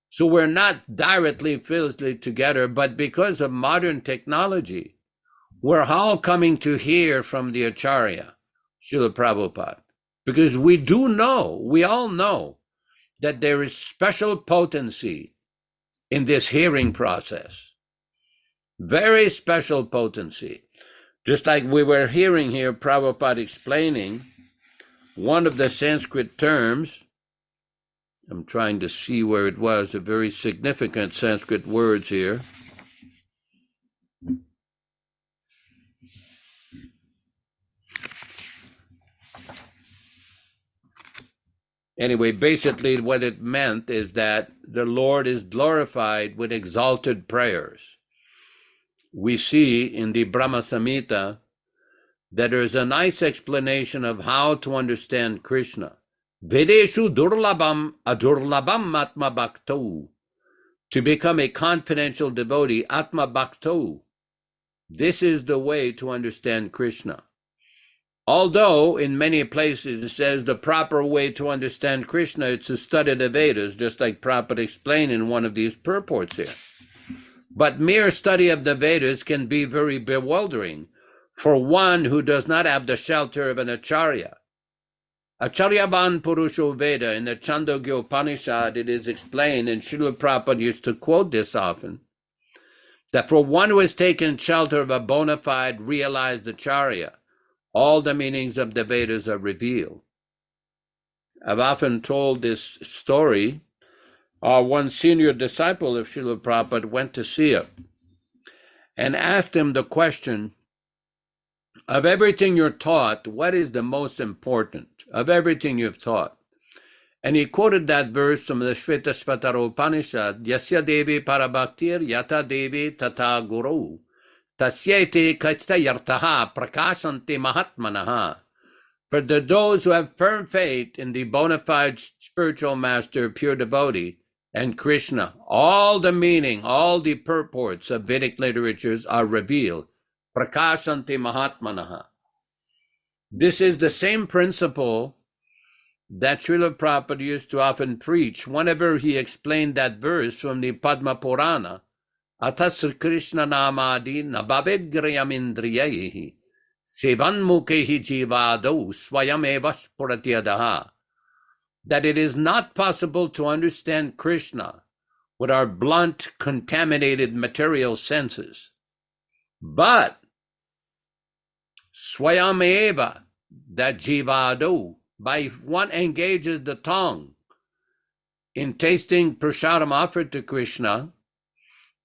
So we're not directly physically together, but because of modern technology, we're all coming to hear from the Acharya, Srila Prabhupada. Because we all know that there is special potency in this hearing process. Very special potency. Just like we were hearing here, Prabhupada explaining one of the Sanskrit terms. I'm trying to see where it was, a very significant Sanskrit words here. Anyway, basically what it meant is that the Lord is glorified with exalted prayers. We see in the Brahma Samhita that there is a nice explanation of how to understand Krishna. Vedeshu durlabam adurlabam atma bhakto. To become a confidential devotee, atma bhakto. This is the way to understand Krishna. Although in many places it says the proper way to understand Krishna is to study the Vedas, just like Prabhupada explained in one of these purports here. But mere study of the Vedas can be very bewildering for one who does not have the shelter of an Acharya. Acharyavan Purusho Veda, in the Chandogya Upanishad, it is explained, and Srila Prabhupada used to quote this often, that for one who has taken shelter of a bona fide realized Acharya, all the meanings of the Vedas are revealed. I've often told this story. One senior disciple of Srila Prabhupada went to see him and asked him the question, of everything you're taught, what is the most important of everything you've taught? And he quoted that verse from the Shvetashvatara Upanishad, Yasya Devi Parabhaktir Yata Devi Tata Guru Tasyete Caitanya-caritāmṛta Prakāṣanti Mahatmanaha. For those who have firm faith in the bona fide spiritual master, pure devotee, and Krishna, all the meaning, all the purports of Vedic literatures are revealed. Prakāṣanti Mahatmanaha. This is the same principle that Srila Prabhupada used to often preach whenever he explained that verse from the Padma Purana. Atasra Krishna namadi nabhavegrayamindriyahi sevanmukehi jivado swayameva spuratyadaha. That it is not possible to understand Krishna with our blunt, contaminated material senses. But swayameva, that jivado, by one engages the tongue in tasting prasadam offered to Krishna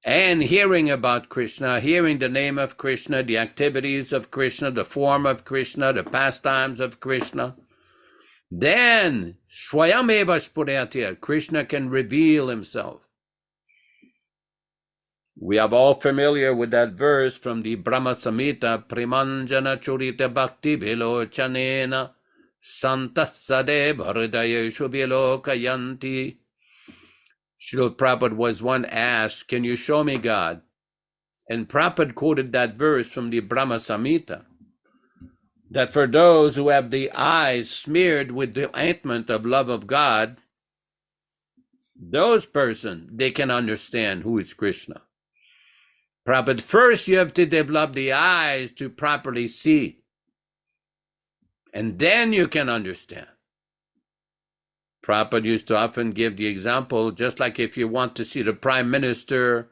and hearing about Krishna, hearing the name of Krishna, the activities of Krishna, the form of Krishna, the pastimes of Krishna, then swayameva spuryatya, Krishna can reveal himself. We are all familiar with that verse from the Brahma Samhita, Primanjana Churita Bhakti Vilochanena Santasadeva Hridayeshu Vilokayanti. Srila Prabhupada was one asked, can you show me God? And Prabhupada quoted that verse from the Brahma Samhita, that for those who have the eyes smeared with the ointment of love of God, those persons, they can understand who is Krishna. Prabhupada, first you have to develop the eyes to properly see, and then you can understand. Prabhupada used to often give the example, just like if you want to see the prime minister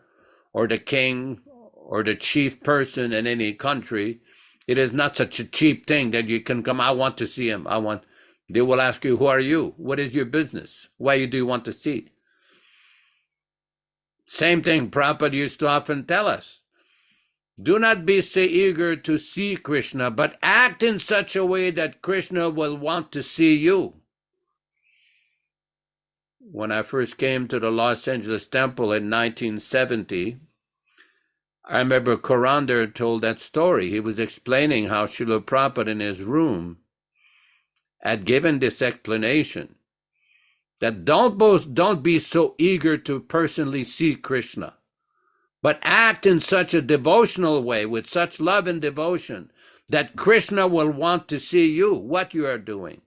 or the king or the chief person in any country, it is not such a cheap thing that you can come, I want to see him. They will ask you, who are you? What is your business? Why do you want to see? Same thing Prabhupada used to often tell us. Do not be so eager to see Krishna, but act in such a way that Krishna will want to see you. When I first came to the Los Angeles temple in 1970, I remember Kurandar told that story. He was explaining how Srila Prabhupada in his room had given this explanation, that don't be so eager to personally see Krishna, but act in such a devotional way, with such love and devotion, that Krishna will want to see you, what you are doing.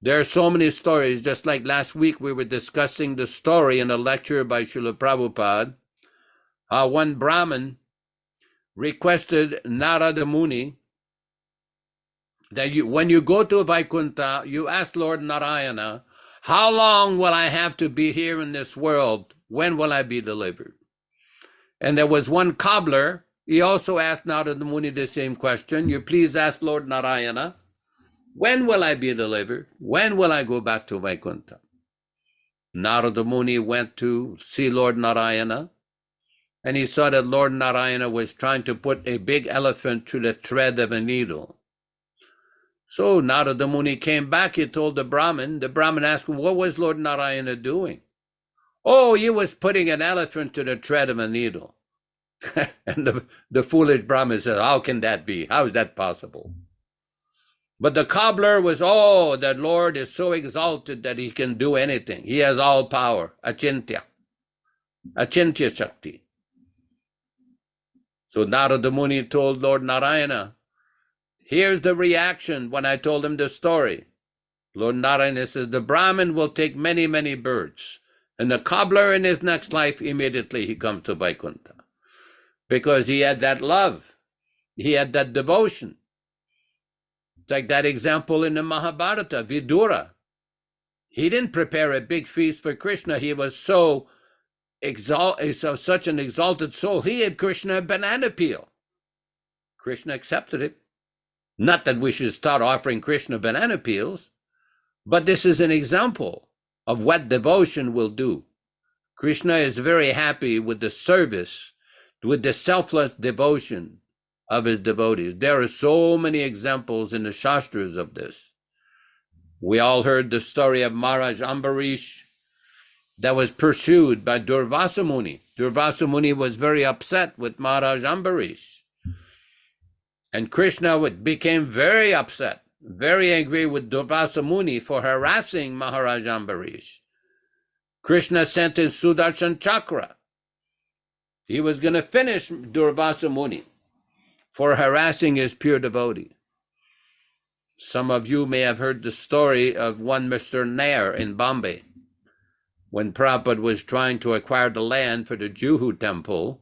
There are so many stories, just like last week we were discussing the story in a lecture by Srila Prabhupada, how one Brahmin requested Narada Muni that when you go to Vaikuntha, you ask Lord Narayana, how long will I have to be here in this world? When will I be delivered? And there was one cobbler, he also asked Narada Muni the same question. You please ask Lord Narayana, when will I be delivered? When will I go back to Vaikuntha? Narada Muni went to see Lord Narayana, and he saw that Lord Narayana was trying to put a big elephant through the thread of a needle. So Narada Muni came back, he told the Brahmin asked him, what was Lord Narayana doing? Oh, he was putting an elephant to the thread of a needle. And the foolish Brahmin said, how can that be? How is that possible? But the cobbler was, the Lord is so exalted that he can do anything. He has all power, achintya Shakti. So Narada Muni told Lord Narayana, here's the reaction when I told him the story. Lord Narayana says, the Brahmin will take many, many birds. And the cobbler in his next life, immediately he comes to Vaikuntha. Because he had that love. He had that devotion. It's like that example in the Mahabharata, Vidura. He didn't prepare a big feast for Krishna. He was such an exalted soul. He had Krishna a banana peel. Krishna accepted it. Not that we should start offering Krishna banana peels, but this is an example of what devotion will do. Krishna is very happy with the service, with the selfless devotion of his devotees. There are so many examples in the Shastras of this. We all heard the story of Maharaj Ambarish that was pursued by Durvasa Muni. Durvasa Muni was very upset with Maharaj Ambarish. And Krishna became very upset, very angry with Durvasa Muni for harassing Maharaj Ambarish. Krishna sent his Sudarshan Chakra. He was going to finish Durvasa Muni for harassing his pure devotee. Some of you may have heard the story of one Mr. Nair in Bombay. When Prabhupada was trying to acquire the land for the Juhu temple,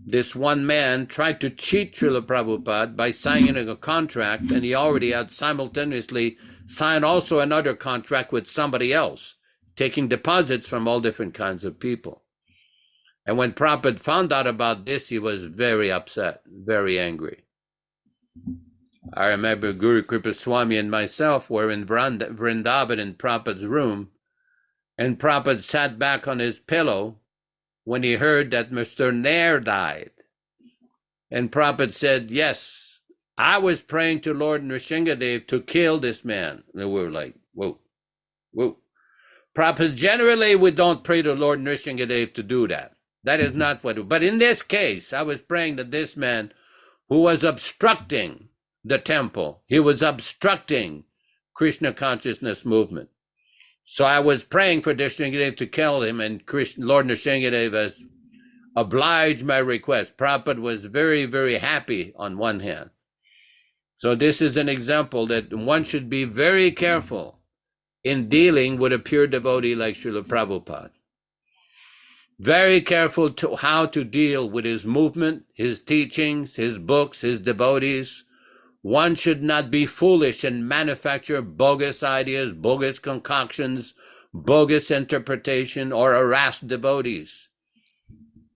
this one man tried to cheat Srila Prabhupada by signing a contract, and he already had simultaneously signed also another contract with somebody else, taking deposits from all different kinds of people. And when Prabhupada found out about this, he was very upset, very angry. I remember Guru Kripa Swami and myself were in Vrindavan in Prabhupada's room, and Prabhupada sat back on his pillow when he heard that Mr. Nair died. And Prabhupada said, yes, I was praying to Lord Nrsingadev to kill this man. And we were like, whoa. Prabhupada, generally we don't pray to Lord Nrsingadev to do that. That is not what, but in this case, I was praying that this man who was obstructing the temple, he was obstructing Krishna consciousness movement. So I was praying for Nrsingadev to kill him, and Lord Nrsingadev has obliged my request. Prabhupada was very, very happy on one hand. So this is an example that one should be very careful in dealing with a pure devotee like Srila Prabhupada. Very careful to how to deal with his movement, his teachings, his books, his devotees. One should not be foolish and manufacture bogus ideas, bogus concoctions, bogus interpretation, or harass devotees.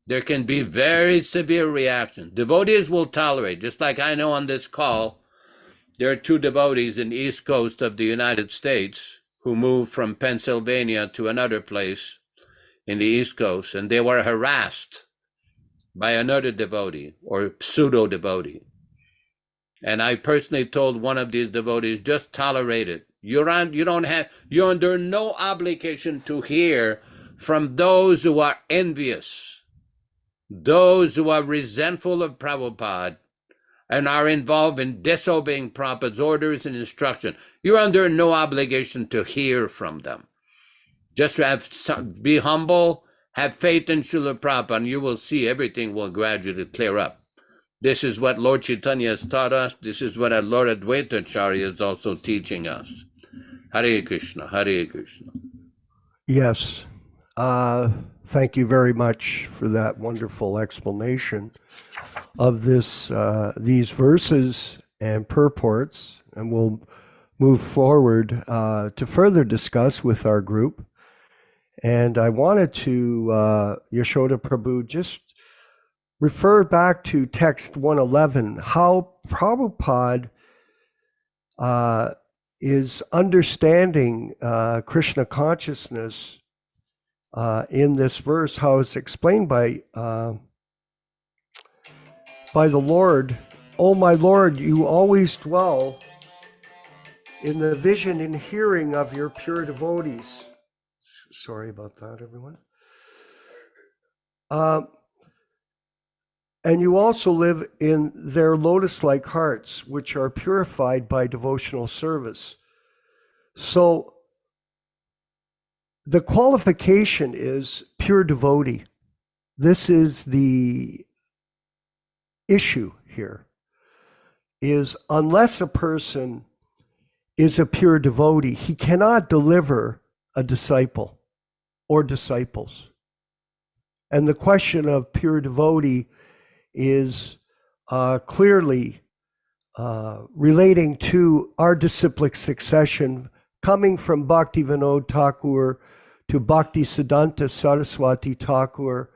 There can be very severe reactions. Devotees will tolerate, just like I know on this call, there are two devotees in the East Coast of the United States who moved from Pennsylvania to another place in the East Coast, and they were harassed by another devotee or pseudo devotee. And I personally told one of these devotees, just tolerate it. You're under no obligation to hear from those who are envious, those who are resentful of Prabhupada and are involved in disobeying Prabhupada's orders and instruction. You're under no obligation to hear from them. Just be humble, have faith in Srila Prabhupada, and you will see everything will gradually clear up. This is what Lord Chaitanya has taught us. This is what our Lord Advaita Acharya is also teaching us. Hare Krishna, Hare Krishna. Yes. Thank you very much for that wonderful explanation of these verses and purports. And we'll move forward to further discuss with our group. And I wanted to, Yaśodā Prabhu, just refer back to text 111, how Prabhupada is understanding Krishna consciousness in this verse, how it's explained by the Lord. Oh, my Lord, you always dwell in the vision and hearing of your pure devotees. Sorry about that, everyone. And you also live in their lotus-like hearts, which are purified by devotional service. So the qualification is pure devotee. This is the issue here, is unless a person is a pure devotee, he cannot deliver a disciple or disciples. And the question of pure devotee is clearly relating to our disciplic succession, coming from Bhaktivedanta Thakur to Bhaktisiddhanta Saraswati Thakur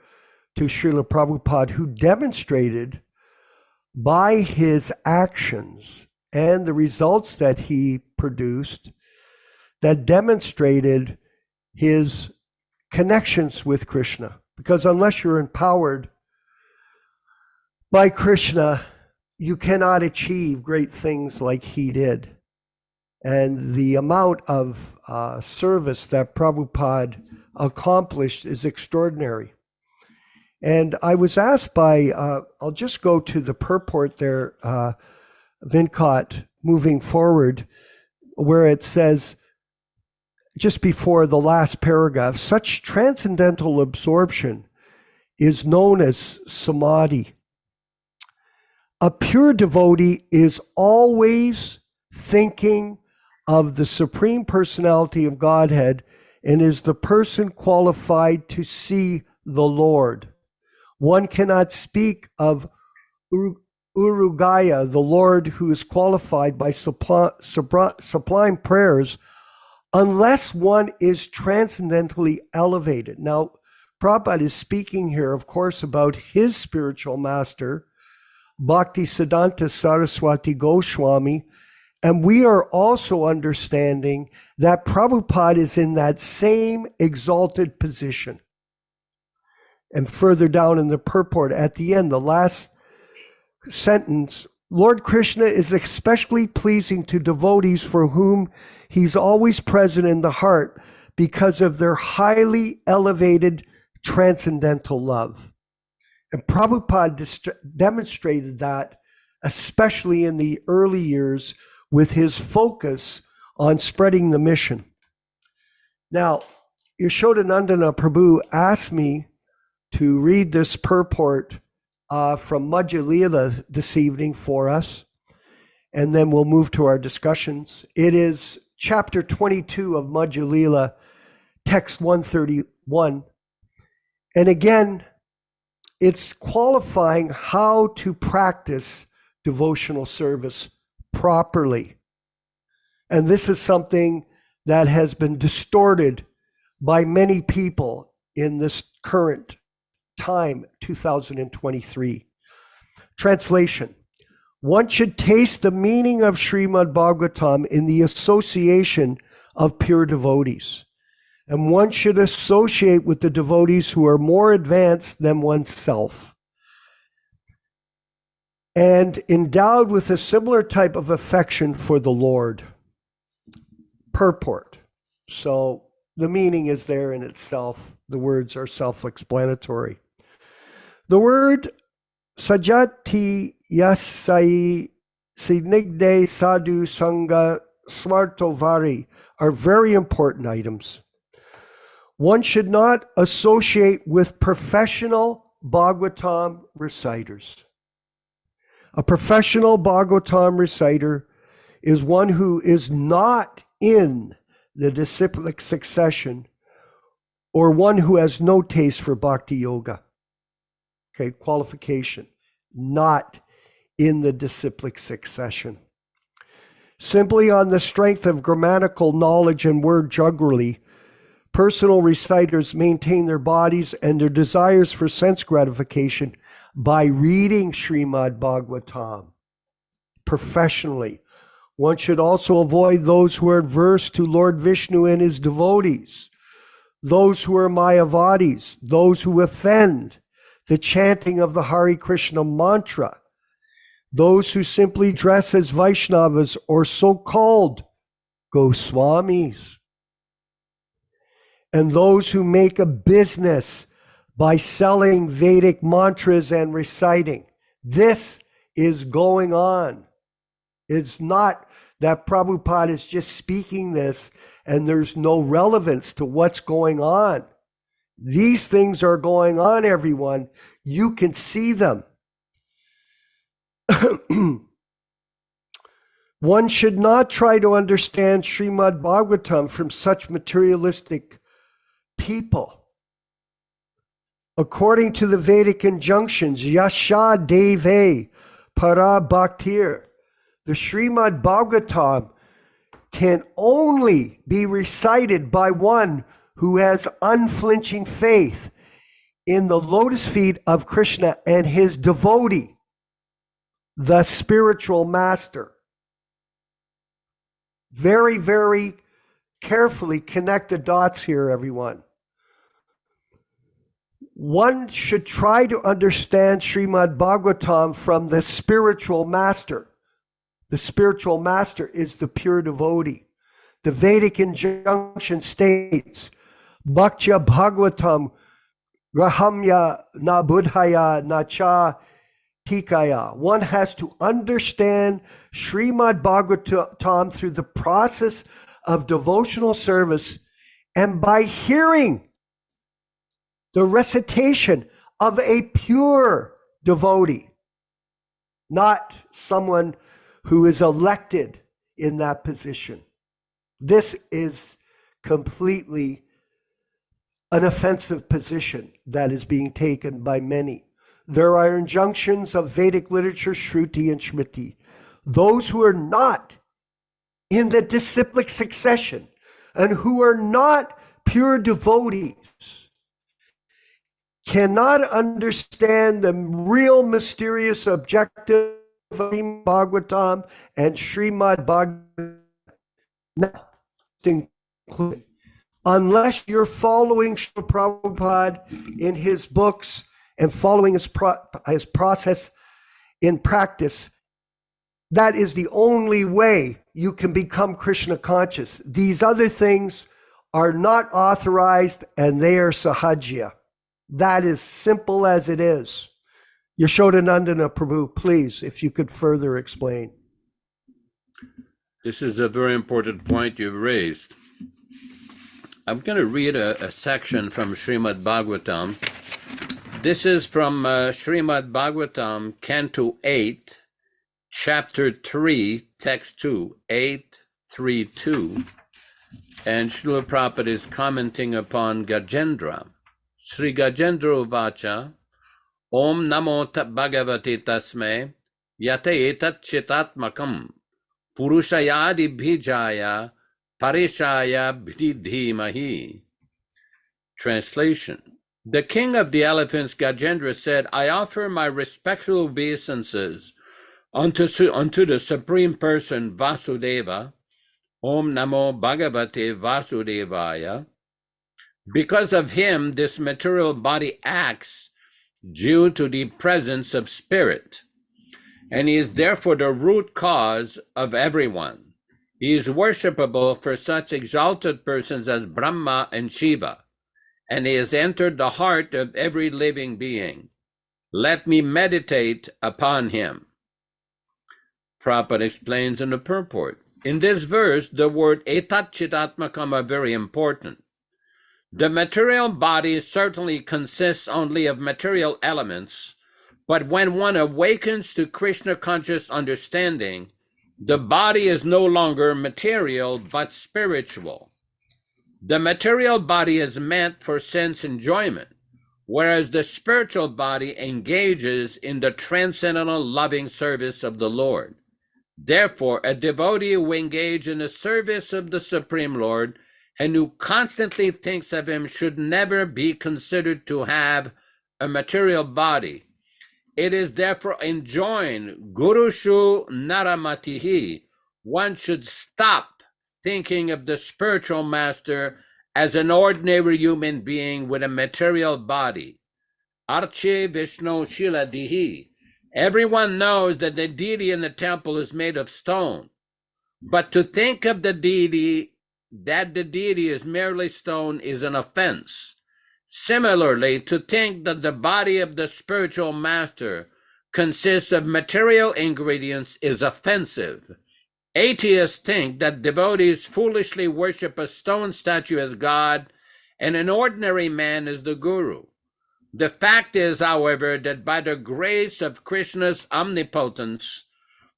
to Srila Prabhupada, who demonstrated by his actions and the results that he produced, that demonstrated his connections with Krishna. Because unless you're empowered by Krishna, you cannot achieve great things like he did. And the amount of service that Prabhupada accomplished is extraordinary. And I was asked by, I'll just go to the purport there, Vinkat, moving forward, where it says, just before the last paragraph, such transcendental absorption is known as samadhi. A pure devotee is always thinking of the Supreme Personality of Godhead and is the person qualified to see the Lord. One cannot speak of Urugaya, the Lord who is qualified by sublime prayers, unless one is transcendently elevated. Now, Prabhupada is speaking here, of course, about his spiritual master, Bhaktisiddhanta Saraswati Goswami, and we are also understanding that Prabhupada is in that same exalted position. And further down in the purport, at the end, the last sentence, Lord Krishna is especially pleasing to devotees for whom he's always present in the heart because of their highly elevated transcendental love. And Prabhupada demonstrated that, especially in the early years, with his focus on spreading the mission. Now, Yaśodā-nandana Prabhu asked me to read this purport from Madhya Lila this evening for us, and then we'll move to our discussions. It is chapter 22 of Madhya Lila, text 131. And again, it's qualifying how to practice devotional service properly. And this is something that has been distorted by many people in this current time, 2023. Translation: one should taste the meaning of Srimad Bhagavatam in the association of pure devotees. And one should associate with the devotees who are more advanced than oneself. and endowed with a similar type of affection for the Lord. Purport. So the meaning is there in itself. The words are self-explanatory. The word sajati yasai sinigde sadhu sangha swartovari are very important items. One should not associate with professional Bhagavatam reciters. A professional Bhagavatam reciter is one who is not in the disciplic succession or one who has no taste for bhakti yoga. Okay, qualification, not in the disciplic succession. Simply on the strength of grammatical knowledge and word jugglery, personal reciters maintain their bodies and their desires for sense gratification by reading Srimad Bhagavatam professionally. One should also avoid those who are adverse to Lord Vishnu and his devotees, those who are Mayavadis, those who offend the chanting of the Hare Krishna mantra, those who simply dress as Vaishnavas or so-called Goswamis, and those who make a business by selling Vedic mantras and reciting. This is going on. It's not that Prabhupada is just speaking this and there's no relevance to what's going on. These things are going on, everyone. You can see them. One should not try to understand Srimad Bhagavatam from such materialistic people. According to the Vedic injunctions, Yasha Deve Para Bhaktir, the Srimad Bhagavatam can only be recited by one who has unflinching faith in the lotus feet of Krishna and his devotee, the spiritual master. Very, very carefully connect the dots here, everyone. One should try to understand Srimad Bhagavatam from the spiritual master. The spiritual master is the pure devotee. The Vedic injunction states, Bhaktya Bhagavatam Grahamya na Buddhaya na cha Tikaya. One has to understand Srimad Bhagavatam through the process of devotional service and by hearing the recitation of a pure devotee, not someone who is elected in that position. This is completely an offensive position that is being taken by many. There are injunctions of Vedic literature, Shruti and Smriti. Those who are not in the disciplic succession and who are not pure devotees cannot understand the real mysterious objective of Bhagavatam and Srimad Bhagavatam, not included. Unless you're following Srila Prabhupada in his books and following his process in practice, that is the only way you can become Krishna conscious. These other things are not authorized and they are sahajya. That is simple as it is. Yaśodā-nandana Prabhu, please, if you could further explain. This is a very important point you've raised. I'm going to read a section from Srimad Bhagavatam. This is from Srimad Bhagavatam, Canto 8, Chapter 3, Text 2, 832. And Srila Prabhupada is commenting upon Gajendra. Sri Gajendra Uvacha, Om Namo Bhagavate Tasme, Yate Etat Chitatmakam, Purushayadi Bhijaya, Parishaya Bhidhimahi. Translation. The king of the elephants, Gajendra, said, I offer my respectful obeisances unto the Supreme Person, Vasudeva, Om Namo Bhagavate Vasudevaya. Because of him, this material body acts due to the presence of spirit. and he is therefore the root cause of everyone. He is worshipable for such exalted persons as Brahma and Shiva, and he has entered the heart of every living being. Let me meditate upon him. Prabhupada explains in the purport. In this verse, the word etat chidatmakam are very important. The material body certainly consists only of material elements, but when one awakens to Krishna conscious understanding, the body is no longer material but spiritual. The material body is meant for sense enjoyment, whereas the spiritual body engages in the transcendental loving service of the Lord. Therefore, a devotee who engages in the service of the Supreme Lord and who constantly thinks of him should never be considered to have a material body. It is therefore enjoined, Gurushu Naramatihi. One should stop thinking of the spiritual master as an ordinary human being with a material body. Arche Vishnu Shiladihi. Everyone knows that the deity in the temple is made of stone, but to think of the deity, that the deity is merely stone, is an offense. Similarly, to think that the body of the spiritual master consists of material ingredients is offensive. Atheists think that devotees foolishly worship a stone statue as God and an ordinary man as the guru. The fact is, however, that by the grace of Krishna's omnipotence,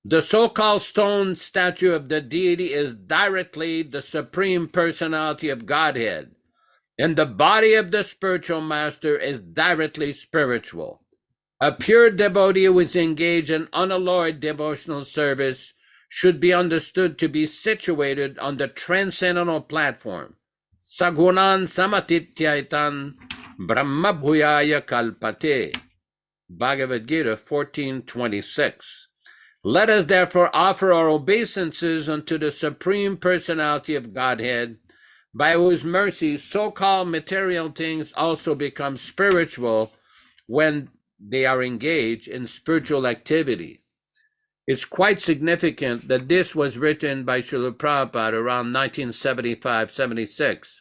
the so-called stone statue of the deity is directly the Supreme Personality of Godhead, and the body of the spiritual master is directly spiritual. A pure devotee who is engaged in unalloyed devotional service should be understood to be situated on the transcendental platform. Sagunan samatityaitan Brahma Bhuyaya Kalpate. Bhagavad Gita 14:26. Let us therefore offer our obeisances unto the Supreme Personality of Godhead, by whose mercy so-called material things also become spiritual when they are engaged in spiritual activity. It's quite significant that this was written by Srila Prabhupada around 1975-76.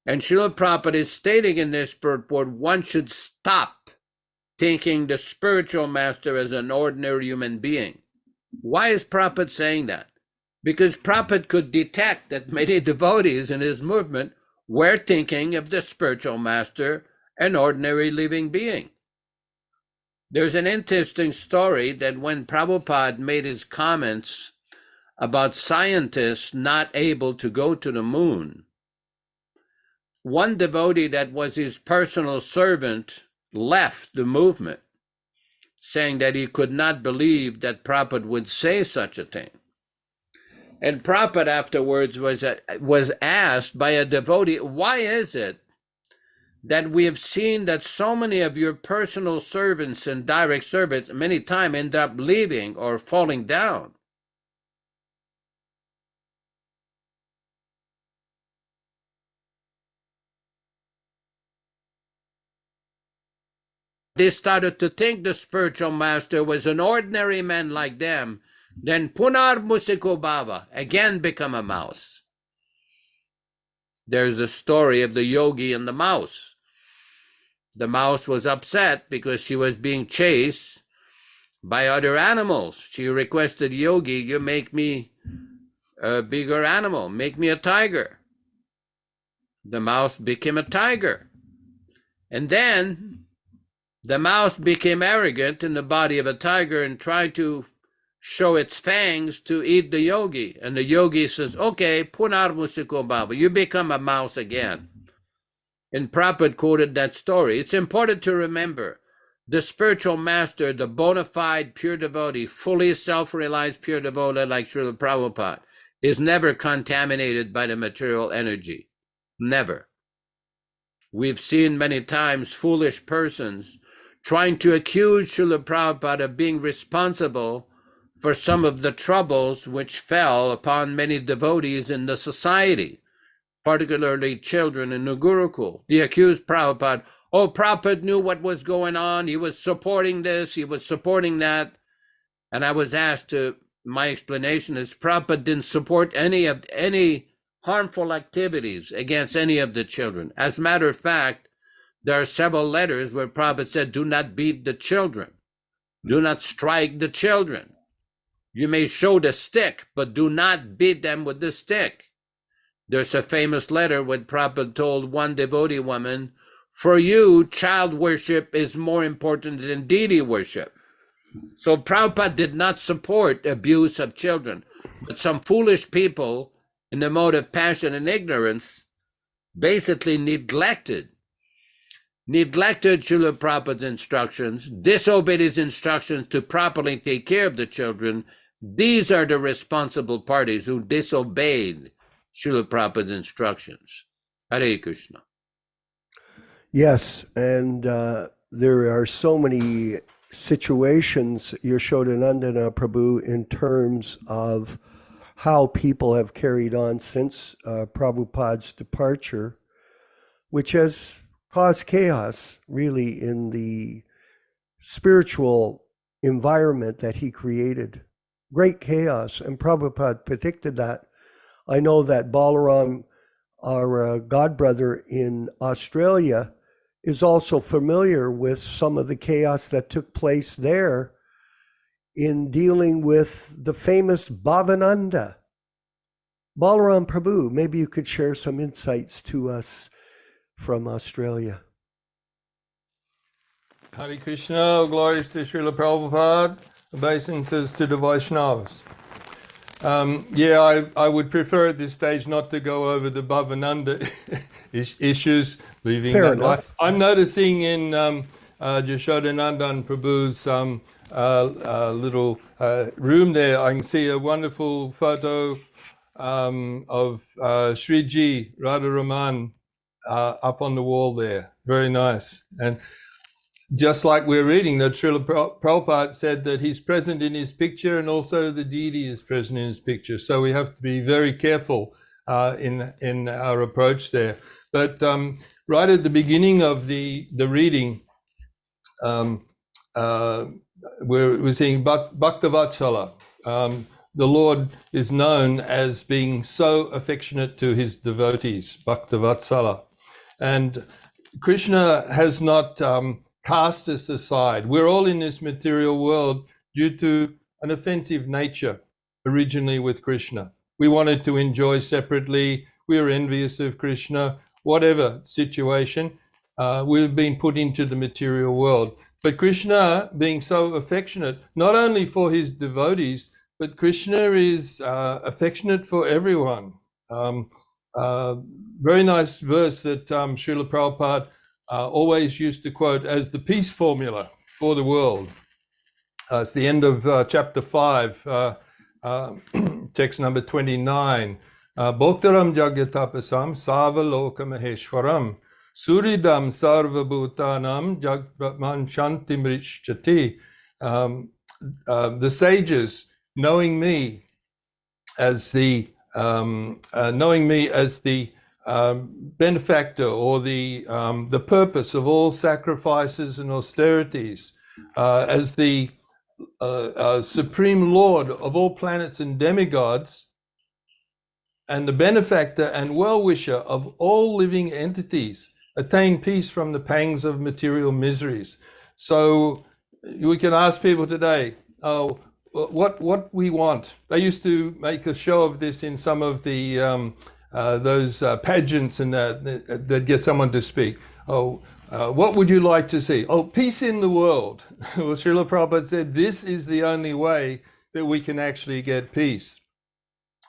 And Srila Prabhupada is stating in this purport, one should stop thinking the spiritual master as an ordinary human being. Why is Prabhupada saying that? Because Prabhupada could detect that many devotees in his movement were thinking of the spiritual master, an ordinary living being. There's an interesting story that when Prabhupada made his comments about scientists not able to go to the moon, one devotee that was his personal servant left the movement, saying that he could not believe that Prabhupada would say such a thing. And Prabhupada afterwards was asked by a devotee, why is it that we have seen that so many of your personal servants and direct servants many times end up leaving or falling down? They started to think the spiritual master was an ordinary man like them, then punar musiko bhava, again become a mouse. There's the story of the yogi and the mouse. The mouse was upset because she was being chased by other animals. She requested, Yogi, you make me a bigger animal, make me a tiger. The mouse became a tiger. And then the mouse became arrogant in the body of a tiger and tried to show its fangs to eat the yogi. And the yogi says, okay, punar musiko bhava, you become a mouse again. And Prabhupada quoted that story. It's important to remember the spiritual master, the bona fide pure devotee, fully self-realized pure devotee like Srila Prabhupada, is never contaminated by the material energy. Never. We've seen many times foolish persons trying to accuse Srila Prabhupada of being responsible for some of the troubles which fell upon many devotees in the society, particularly children in the Gurukul. They accused Prabhupada, oh, Prabhupada knew what was going on, he was supporting this, he was supporting that. And I was asked to, my explanation is Prabhupada didn't support any harmful activities against any of the children. As a matter of fact, there are several letters where Prabhupada said, do not beat the children. Do not strike the children. You may show the stick, but do not beat them with the stick. There's a famous letter where Prabhupada told one devotee woman, for you, child worship is more important than deity worship. So Prabhupada did not support abuse of children, but some foolish people in the mode of passion and ignorance basically neglected Srila Prabhupada's instructions, disobeyed his instructions to properly take care of the children. These are the responsible parties who disobeyed Srila Prabhupada's instructions. Hare Krishna. Yes, and there are so many situations, Yaśodā-nandana Prabhu, in terms of how people have carried on since Prabhupada's departure, which has caused chaos really in the spiritual environment that he created. Great chaos, and Prabhupada predicted that. I know that Balaram, our godbrother in Australia, is also familiar with some of the chaos that took place there in dealing with the famous Bhavananda. Balaram Prabhu, maybe you could share some insights to us from Australia. Hare Krishna, glories to Srila Prabhupada, obeisances to the Vaishnavas. I would prefer at this stage not to go over the Bhavananda issues, leaving Fair that enough. I'm noticing in Yaśodā-nandana Prabhu's little room there, I can see a wonderful photo of Sriji Radharaman up on the wall there. Very nice. And just like we're reading that Srila Prabhupada said that he's present in his picture and also the deity is present in his picture. So we have to be very careful in our approach there. But right at the beginning of the reading, we're seeing Bhaktivatsala. The Lord is known as being so affectionate to his devotees, Bhaktivatsala. And Krishna has not cast us aside. We're all in this material world due to an offensive nature originally with Krishna. We wanted to enjoy separately. We were envious of Krishna. Whatever situation, we've been put into the material world. But Krishna, being so affectionate, not only for his devotees, but Krishna is affectionate for everyone. Very nice verse that Srila Prabhupada always used to quote as the peace formula for the world. It's the end of chapter 5, text number 29. Bhoktaram jagyatapasam savaloka maheshwaram suridam sarvabhutanam jagman shantimrichyati. The sages, knowing me as the benefactor or the purpose of all sacrifices and austerities, as the supreme lord of all planets and demigods, and the benefactor and well-wisher of all living entities, attain peace from the pangs of material miseries. So we can ask people today, what we want. They used to make a show of this in some of the those pageants and that get someone to speak. What would you like to see? Peace in the world. Well, Srila Prabhupada said this is the only way that we can actually get peace,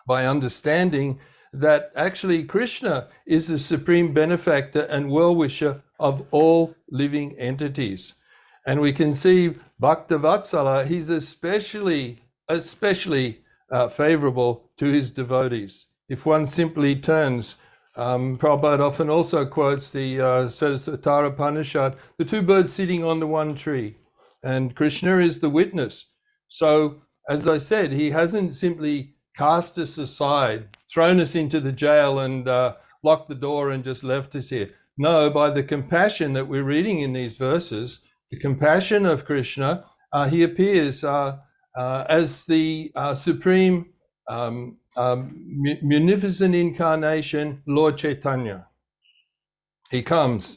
by understanding that actually Krishna is the supreme benefactor and well-wisher of all living entities. And we can see Bhaktivatsala, he's especially favorable to his devotees. If one simply turns, Prabhupada often also quotes the Satara Upanishad, the two birds sitting on the one tree, and Krishna is the witness. So, as I said, he hasn't simply cast us aside, thrown us into the jail and locked the door and just left us here. No, by the compassion that we're reading in these verses, the compassion of Krishna, he appears as the supreme munificent incarnation, Lord Chaitanya. He comes,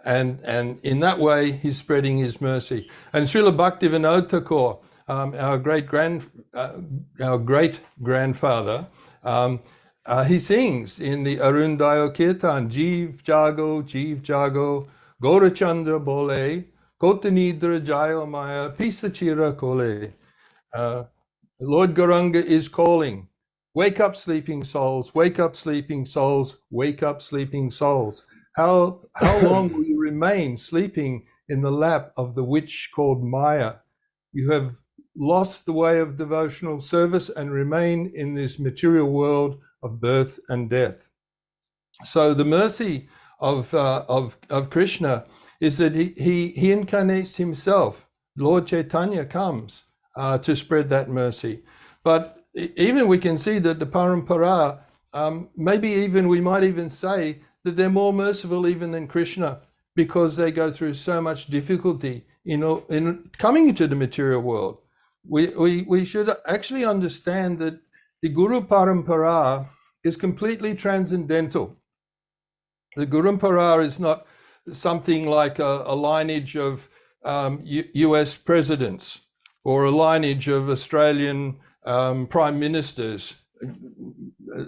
and in that way, he's spreading his mercy. And Srila Bhaktivedanta Thakur, our great grandfather, he sings in the Arundayo Kirtan, Jeev Jago, Gaurachandra Bole, Kotanidra Jayo Maya, Pisachira Kole. Lord Gauranga is calling, wake up sleeping souls, wake up sleeping souls, wake up sleeping souls. How long will you remain sleeping in the lap of the witch called Maya? You have lost the way of devotional service and remain in this material world of birth and death. So the mercy of Krishna is that he incarnates himself. Lord Chaitanya comes to spread that mercy. But even we can see that the parampara, maybe even we might even say that they're more merciful even than Krishna, because they go through so much difficulty in coming into the material world. We should actually understand that the Guru Parampara is completely transcendental. The Guru Parampara is not something like a lineage of US presidents or a lineage of Australian prime ministers,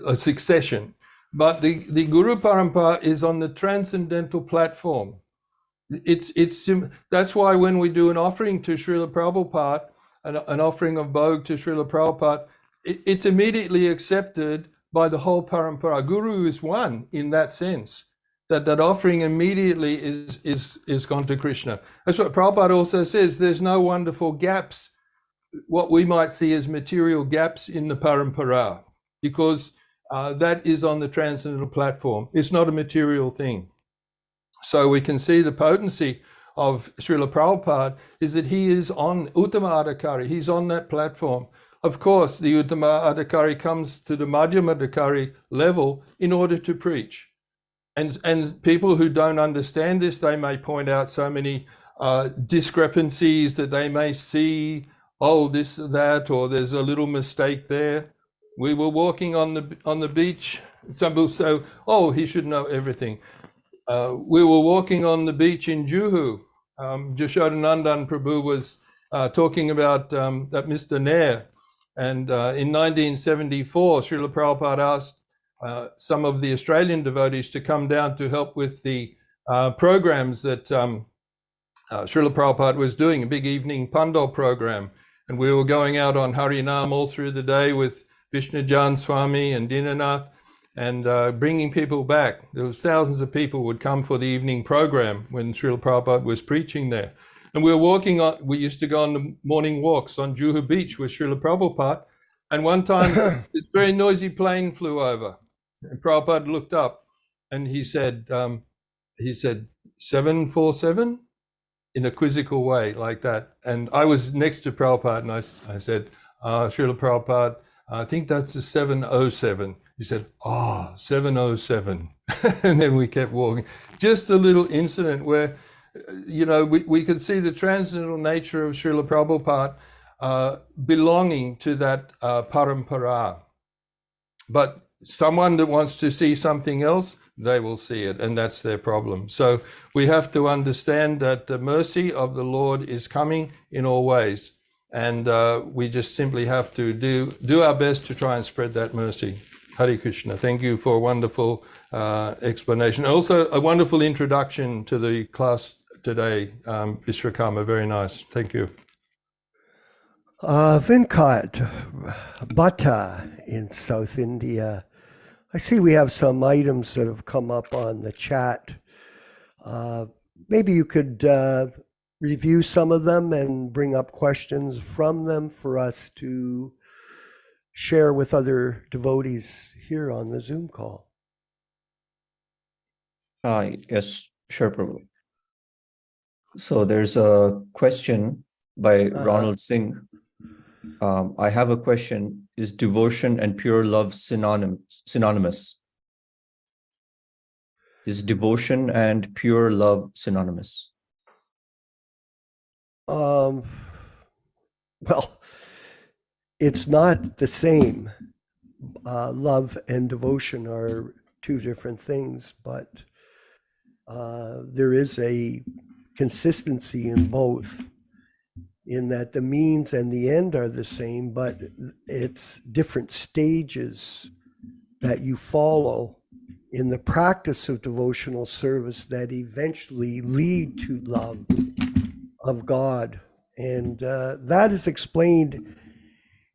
a succession. But the Guru Parampara is on the transcendental platform. That's why when we do an offering to Srila Prabhupada, an offering of bhog to Srila Prabhupada, it's immediately accepted by the whole Parampara. Guru is one in that sense, that offering immediately is gone to Krishna. That's what Prabhupada also says. There's no wonderful gaps, what we might see as material gaps in the Parampara, because that is on the transcendental platform. It's not a material thing. So we can see the potency of Srila Prabhupada is that he is on Uttama-Adhikari. He's on that platform. Of course, the Uttama-Adhikari comes to the Madhyama-Adhikari level in order to preach. And people who don't understand this, they may point out so many discrepancies that they may see, oh, this or that, or there's a little mistake there. We were walking on the beach. Some people say, oh, he should know everything. We were walking on the beach in Juhu. Yaśodā-nandana Prabhu was talking about that Mr. Nair. And in 1974, Srila Prabhupada asked some of the Australian devotees to come down to help with the programs that Srila Prabhupada was doing, a big evening Pandal program. And we were going out on Harinam all through the day with Vishnujan Swami and Dinanath, and bringing people back. There was thousands of people would come for the evening program when Srila Prabhupada was preaching there. And we were walking on, we used to go on the morning walks on Juhu Beach with Srila Prabhupada. And one time this very noisy plane flew over. And Prabhupada looked up and he said 747 in a quizzical way like that. And I was next to Prabhupada and I said, Srila Prabhupada, I think that's a 707. He said, 707. And then we kept walking. Just a little incident where, we could see the transcendental nature of Srila Prabhupada belonging to that parampara. But someone that wants to see something else, they will see it, and that's their problem. So we have to understand that the mercy of the Lord is coming in all ways. And we just simply have to do our best to try and spread that mercy. Hare Krishna. Thank you for a wonderful explanation. Also, a wonderful introduction to the class today, Vishwakarma. Very nice. Thank you. Venkat Bhatta in South India. I see we have some items that have come up on the chat. Maybe you could review some of them and bring up questions from them for us to share with other devotees here on the Zoom call. Yes, sure, Prabhu. So there's a question by Ronald Singh. I have a question. Is devotion and pure love synonymous? Is devotion and pure love synonymous? Well, it's not the same. Love and devotion are two different things, but there is a consistency in both, in that the means and the end are the same, but it's different stages that you follow in the practice of devotional service that eventually lead to love of God. And that is explained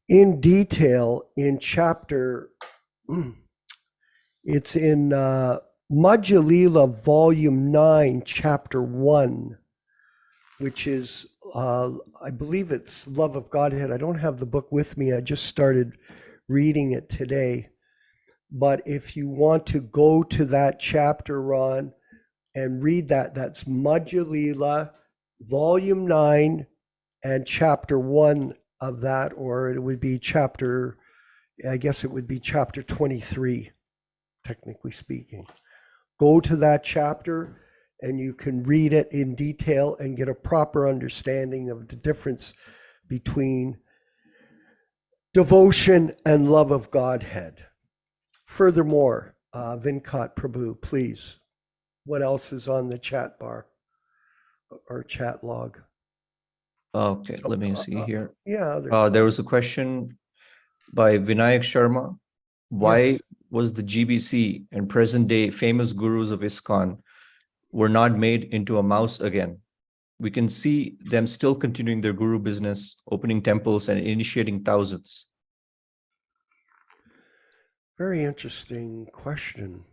in detail in chapter, it's in Madhya Lila, Volume 9, Chapter 1, which is, I believe it's Love of Godhead. I don't have the book with me. I just started reading it today. But if you want to go to that chapter, Ron, and read that, that's Madhya Lila, Volume 9, and Chapter 1 of that, or it would be chapter, I guess it would be chapter 23, technically speaking. Go to that chapter and you can read it in detail and get a proper understanding of the difference between devotion and love of Godhead. Furthermore, Vinkat Prabhu, please, what else is on the chat bar or chat log? Okay, let me see here. Yeah. There was a question by Vinayak Sharma. Why Yes. was the GBC and present day famous gurus of ISKCON were not made into a mouse again? We can see them still continuing their guru business, opening temples and initiating thousands. Very interesting question.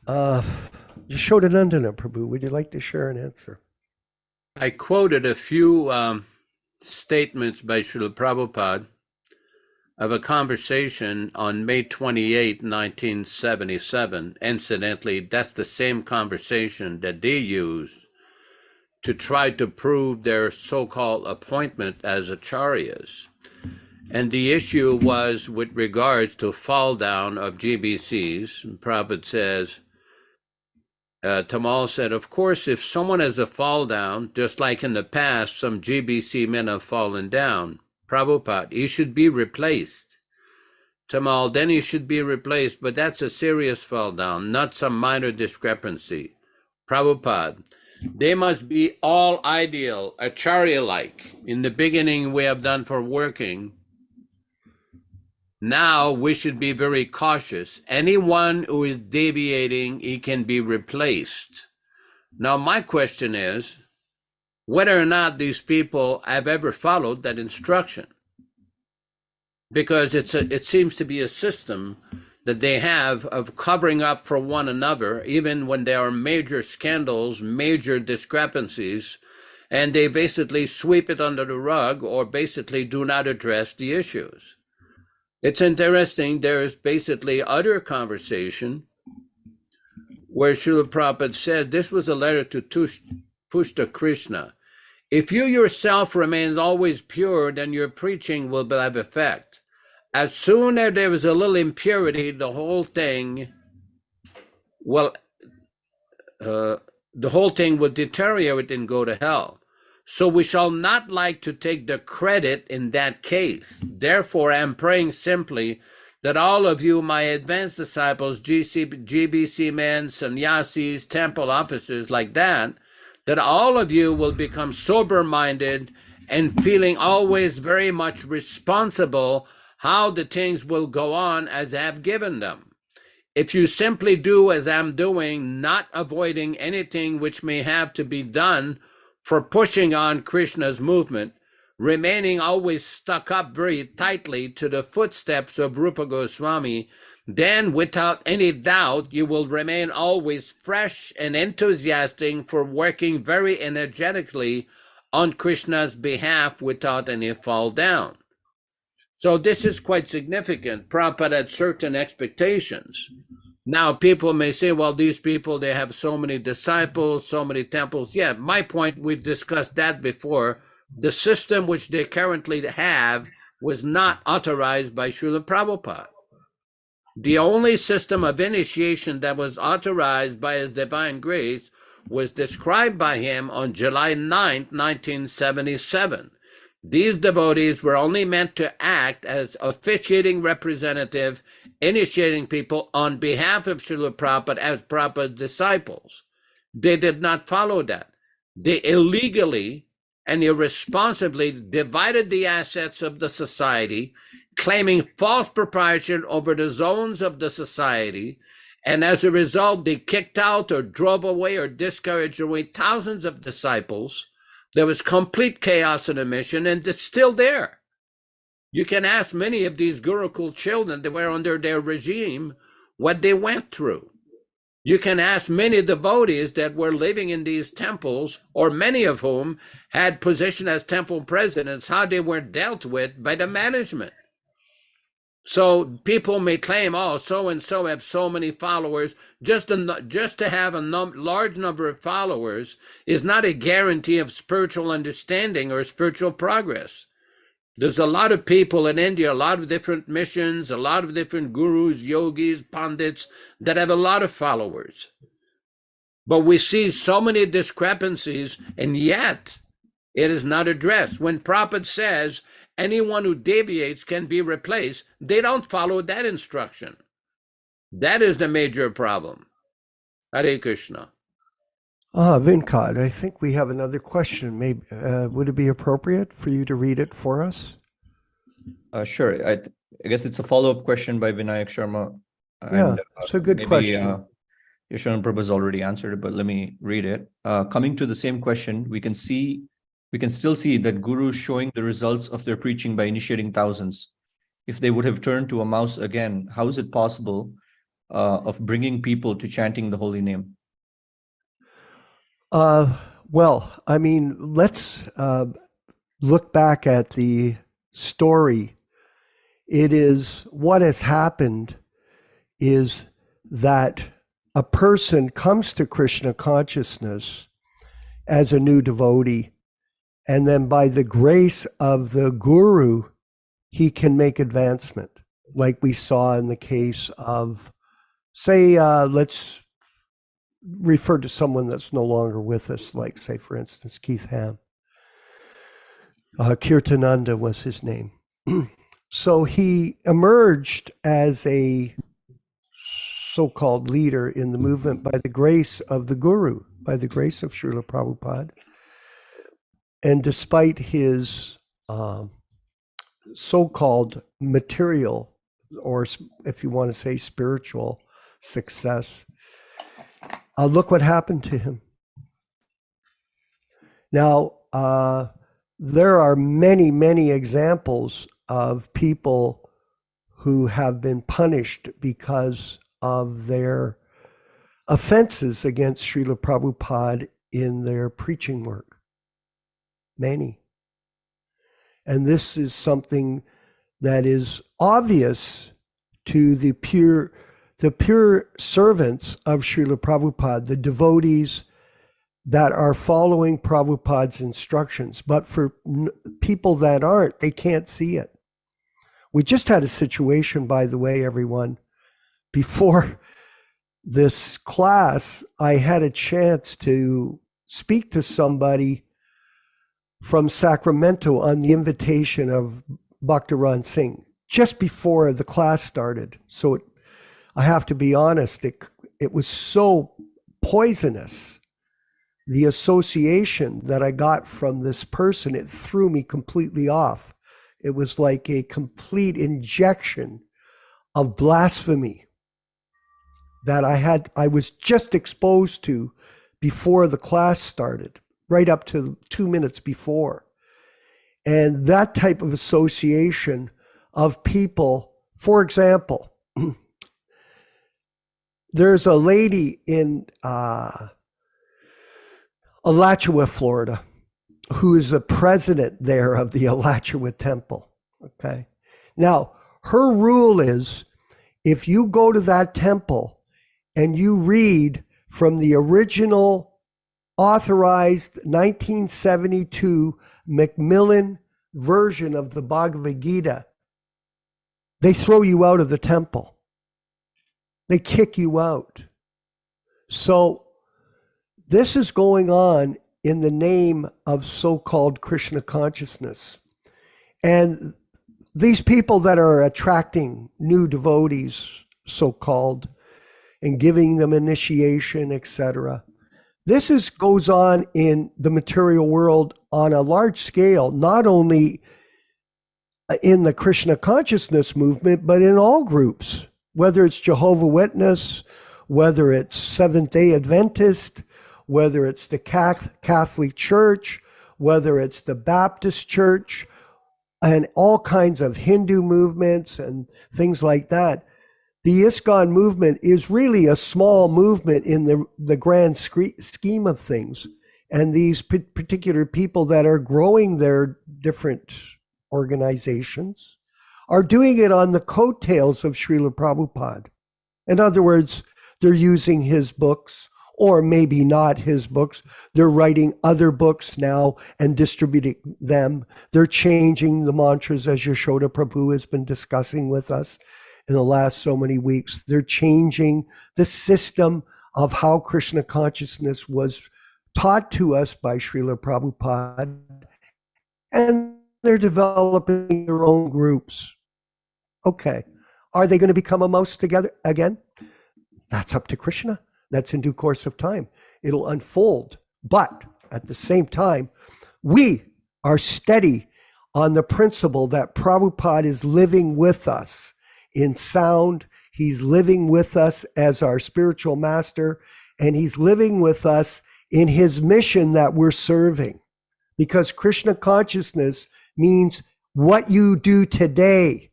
Yaśodā-nandana Prabhu, would you like to share an answer? I quoted a few statements by Srila Prabhupada of a conversation on May 28, 1977. Incidentally, that's the same conversation that they used to try to prove their so-called appointment as acharyas. And the issue was with regards to fall down of GBCs. And Prabhupada says, Tamal said, of course, if someone has a fall down, just like in the past, some GBC men have fallen down, Prabhupada, he should be replaced. Tamal, then he should be replaced, but that's a serious fall down, not some minor discrepancy. Prabhupada, they must be all ideal, acharya-like. In the beginning, we have done for working. Now we should be very cautious. Anyone who is deviating, he can be replaced. Now my question is, whether or not these people have ever followed that instruction. Because it seems to be a system that they have of covering up for one another, even when there are major scandals, major discrepancies, and they basically sweep it under the rug or basically do not address the issues. It's interesting, there is basically other conversation where Srila Prabhupada said, this was a letter to Pushta Krishna. If you yourself remain always pure, then your preaching will have effect. As soon as there was a little impurity, the whole thing will deteriorate and go to hell. So we shall not like to take the credit in that case. Therefore, I'm praying simply that all of you, my advanced disciples, GBC men, sannyasis, temple officers like that all of you will become sober-minded and feeling always very much responsible how the things will go on as I have given them. If you simply do as I'm doing, not avoiding anything which may have to be done for pushing on Krishna's movement, remaining always stuck up very tightly to the footsteps of Rupa Goswami, then without any doubt, you will remain always fresh and enthusiastic for working very energetically on Krishna's behalf without any fall down. So this is quite significant. Prabhupada had certain expectations. Now, people may say, well, these people, they have so many disciples, so many temples. Yeah, my point, we've discussed that before. The system which they currently have was not authorized by Srila Prabhupada. The only system of initiation that was authorized by His Divine Grace was described by him on July 9th, 1977. These devotees were only meant to act as officiating representative, initiating people on behalf of Srila Prabhupada as Prabhupada's disciples. They did not follow that. They illegally and irresponsibly divided the assets of the society, claiming false proprietorship over the zones of the society. And as a result, they kicked out or drove away or discouraged away thousands of disciples. There was complete chaos in the mission, and it's still there. You can ask many of these Gurukul children that were under their regime what they went through. You can ask many devotees that were living in these temples, or many of whom had position as temple presidents, how they were dealt with by the management. So people may claim, oh, so-and-so have so many followers. Just to have a large number of followers is not a guarantee of spiritual understanding or spiritual progress. There's a lot of people in India, a lot of different missions, a lot of different gurus, yogis, pandits that have a lot of followers. But we see so many discrepancies, and yet it is not addressed. When Prabhupada says anyone who deviates can be replaced, they don't follow that instruction. That is the major problem. Hare Krishna. Vinod, I think we have another question. Maybe would it be appropriate for you to read it for us? Sure. I guess it's a follow-up question by Vinayak Sharma. Yeah, it's a good question. Yaśodā Prabhu's already answered it, but let me read it. Coming to the same question, we can still see that gurus showing the results of their preaching by initiating thousands. If they would have turned to a mouse again, how is it possible of bringing people to chanting the holy name? Well, I mean, let's look back at the story. It is what has happened is that a person comes to Krishna consciousness as a new devotee, and then by the grace of the guru, he can make advancement, like we saw in the case of, say, let's refer to someone that's no longer with us, like, say, for instance, Keith Ham. Kirtananda was his name. So he emerged as a so-called leader in the movement by the grace of the guru, by the grace of Srila Prabhupada. And despite his so-called material, or if you want to say spiritual success, look what happened to him. Now, there are many, many examples of people who have been punished because of their offenses against Srila Prabhupada in their preaching work. Many. And this is something that is obvious to the pure servants of Srila Prabhupada, the devotees that are following Prabhupada's instructions. But for people that aren't, they can't see it. We just had a situation, by the way, everyone. Before this class, I had a chance to speak to somebody from Sacramento on the invitation of Bhaktivedanta Singh, just before the class started. So I have to be honest, it was so poisonous. The association that I got from this person, it threw me completely off. It was like a complete injection of blasphemy that I was just exposed to before the class started, right up to 2 minutes before. And that type of association of people, for example, there's a lady in Alachua, Florida, who is the president there of the Alachua Temple. Okay. Now, her rule is if you go to that temple and you read from the original authorized 1972 Macmillan version of the Bhagavad Gita, they throw you out of the temple. They kick you out. So this is going on in the name of so-called Krishna consciousness. And these people that are attracting new devotees, so-called, and giving them initiation, etc. This goes on in the material world on a large scale, not only in the Krishna consciousness movement, but in all groups, whether it's Jehovah Witness, whether it's Seventh-day Adventist, whether it's the Catholic Church, whether it's the Baptist Church, and all kinds of Hindu movements and things like that. The ISKCON movement is really a small movement in the grand scheme of things. And these particular people that are growing their different organizations are doing it on the coattails of Srila Prabhupada. In other words, they're using his books, or maybe not his books. They're writing other books now and distributing them. They're changing the mantras, as Yaśodā Prabhu has been discussing with us in the last so many weeks. They're changing the system of how Krishna consciousness was taught to us by Srila Prabhupada. And they're developing their own groups. Okay. Are they going to become a mouse together again? That's up to Krishna. That's in due course of time. It'll unfold. But at the same time, we are steady on the principle that Prabhupada is living with us in sound. He's living with us as our spiritual master, and he's living with us in his mission that we're serving. Because Krishna consciousness means what you do today,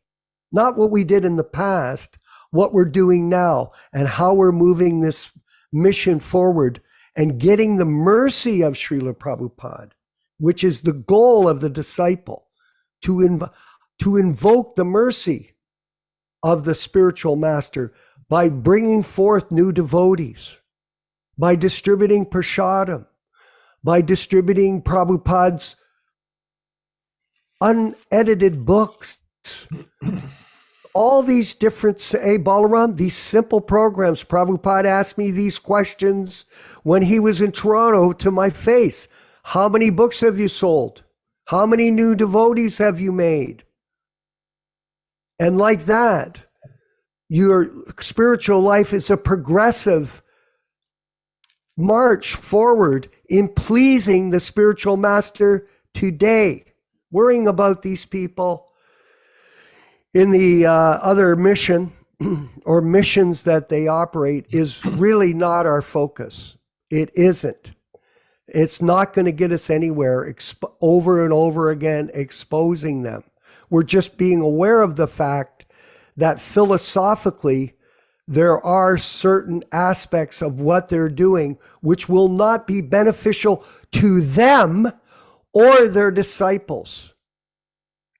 not what we did in the past, what we're doing now, and how we're moving this mission forward and getting the mercy of Srila Prabhupada, which is the goal of the disciple, to invoke the mercy of the spiritual master by bringing forth new devotees, by distributing prasadam, by distributing Prabhupada's unedited books. All these different, Balaram, these simple programs. Prabhupada asked me these questions when he was in Toronto to my face. How many books have you sold? How many new devotees have you made? And like that, your spiritual life is a progressive march forward in pleasing the spiritual master today. Worrying about these people in the other mission or missions that they operate is really not our focus. It isn't. It's not going to get us anywhere over and over again, exposing them. We're just being aware of the fact that philosophically, there are certain aspects of what they're doing which will not be beneficial to them or their disciples.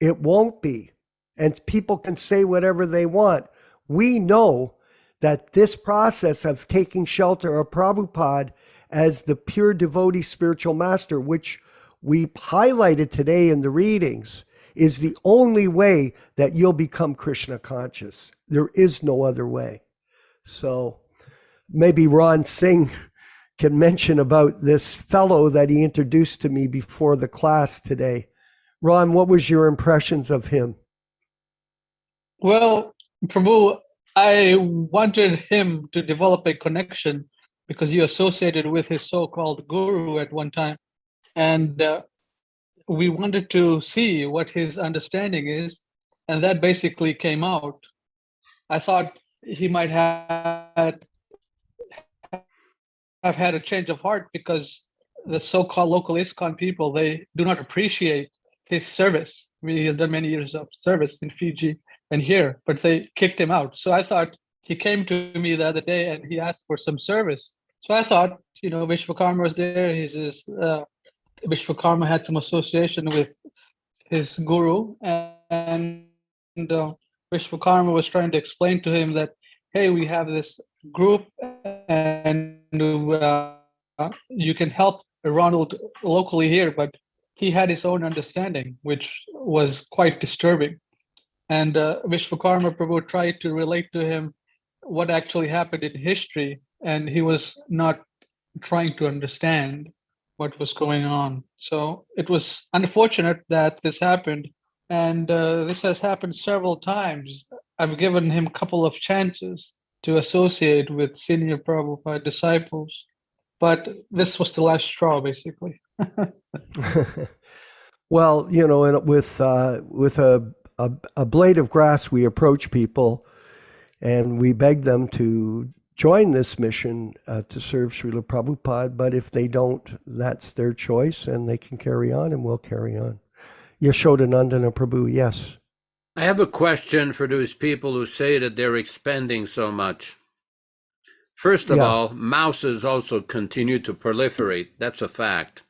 It won't be. And people can say whatever they want. We know that this process of taking shelter of Prabhupada as the pure devotee spiritual master, which we highlighted today in the readings, is the only way that you'll become Krishna conscious. There is no other way. So maybe Ron Singh can mention about this fellow that he introduced to me before the class today. Ron, what was your impressions of him? Well, Prabhu, I wanted him to develop a connection because you associated with his so-called guru at one time. And we wanted to see what his understanding is. And that basically came out. I thought he might have had a change of heart because the so-called local ISKCON people, they do not appreciate his service. I mean, he has done many years of service in Fiji and here, but they kicked him out. So I thought, he came to me the other day and he asked for some service. So I thought, Vishwakarma was there. Vishwakarma had some association with his guru, and Vishwakarma was trying to explain to him that, hey, we have this group and you can help Ronald locally here, but he had his own understanding, which was quite disturbing. And Vishwakarma Prabhu tried to relate to him what actually happened in history, and he was not trying to understand what was going on. So it was unfortunate that this happened, And this has happened several times. I've given him a couple of chances to associate with senior Prabhupada disciples, but this was the last straw, basically. Well, you know, and with a blade of grass, we approach people and we beg them to join this mission to serve Srila Prabhupada. But if they don't, that's their choice, and they can carry on, and we'll carry on. Yaśodā-nandana Prabhu, yes. I have a question for those people who say that they're expending so much. First of all, mouses also continue to proliferate. That's a fact.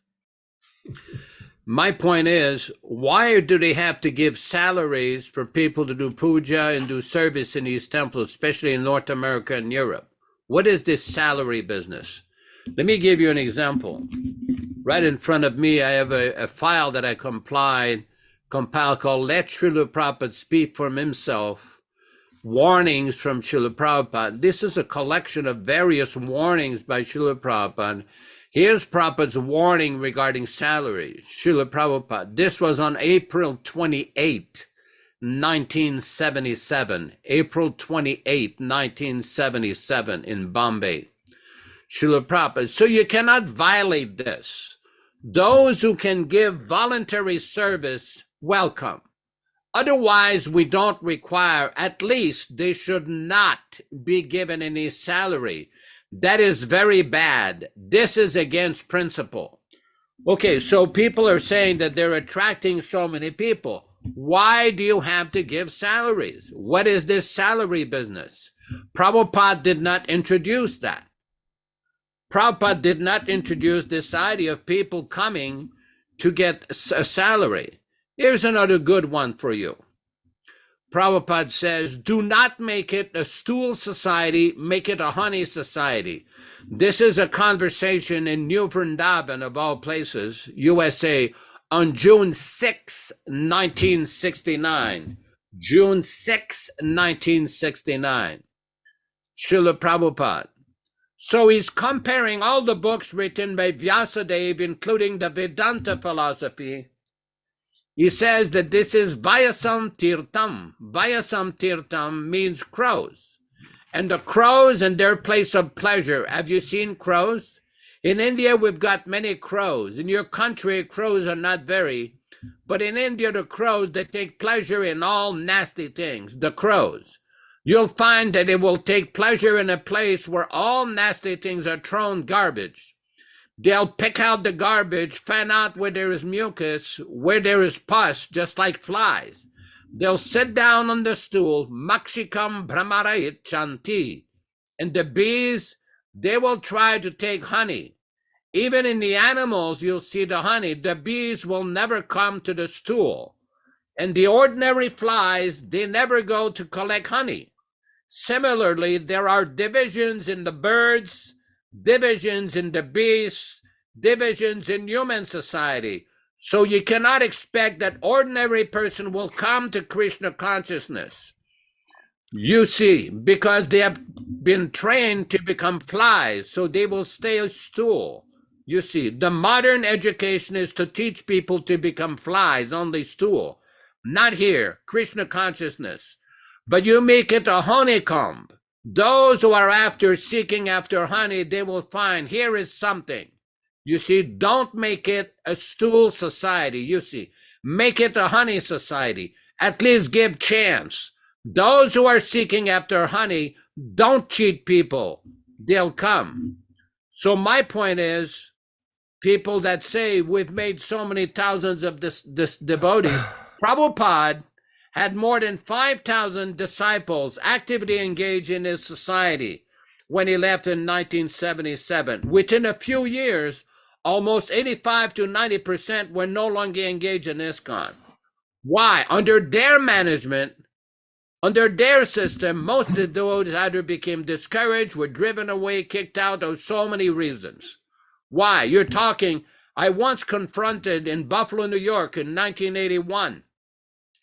My point is, why do they have to give salaries for people to do puja and do service in these temples, especially in North America and Europe? What is this salary business? Let me give you an example. Right in front of me, I have a file that I compiled called Let Srila Prabhupada Speak for Himself, Warnings from Srila Prabhupada. This is a collection of various warnings by Srila Prabhupada. Here's Prabhupada's warning regarding salary. Srila Prabhupada, this was on April 28, 1977. April 28, 1977 in Bombay. Srila Prabhupada, so you cannot violate this. Those who can give voluntary service, welcome. Otherwise, we don't require, at least they should not be given any salary. That is very bad. This is against principle. Okay, so people are saying that they're attracting so many people. Why do you have to give salaries? What is this salary business? Prabhupada did not introduce that. Prabhupada did not introduce this idea of people coming to get a salary. Here's another good one for you. Prabhupada says, do not make it a stool society, make it a honey society. This is a conversation in New Vrindavan, of all places, USA, on June 6, 1969. June 6, 1969. Srila Prabhupada. So he's comparing all the books written by Vyasadeva, including the Vedanta philosophy. He says that this is Vayasam Tirtam. Vayasam Tirtam means crows. And the crows and their place of pleasure. Have you seen crows? In India, we've got many crows. In your country, crows are not very. But in India, the crows, they take pleasure in all nasty things. The crows. You'll find that it will take pleasure in a place where all nasty things are thrown garbage. They'll pick out the garbage, find out where there is mucus, where there is pus, just like flies. They'll sit down on the stool, makshikam brahmarayit chanti. And the bees, they will try to take honey. Even in the animals, you'll see the honey. The bees will never come to the stool. And the ordinary flies, they never go to collect honey. Similarly, there are divisions in the birds, divisions in the beasts, divisions in human society. So you cannot expect that ordinary person will come to Krishna consciousness. You see, because they have been trained to become flies, so they will stay a stool. You see, the modern education is to teach people to become flies, only stool. Not here, Krishna consciousness. But you make it a honeycomb. Those who are seeking after honey, they will find here is something. You see, don't make it a stool society. You see, make it a honey society. At least give chance. Those who are seeking after honey, don't cheat people. They'll come. So my point is, people that say we've made so many thousands of this devotees, Prabhupada had more than 5,000 disciples actively engaged in his society when he left in 1977. Within a few years, almost 85 to 90% were no longer engaged in ISKCON. Why? Under their management, under their system, most of the devotees either became discouraged, were driven away, kicked out, or so many reasons. Why? You're talking, I once confronted in Buffalo, New York in 1981,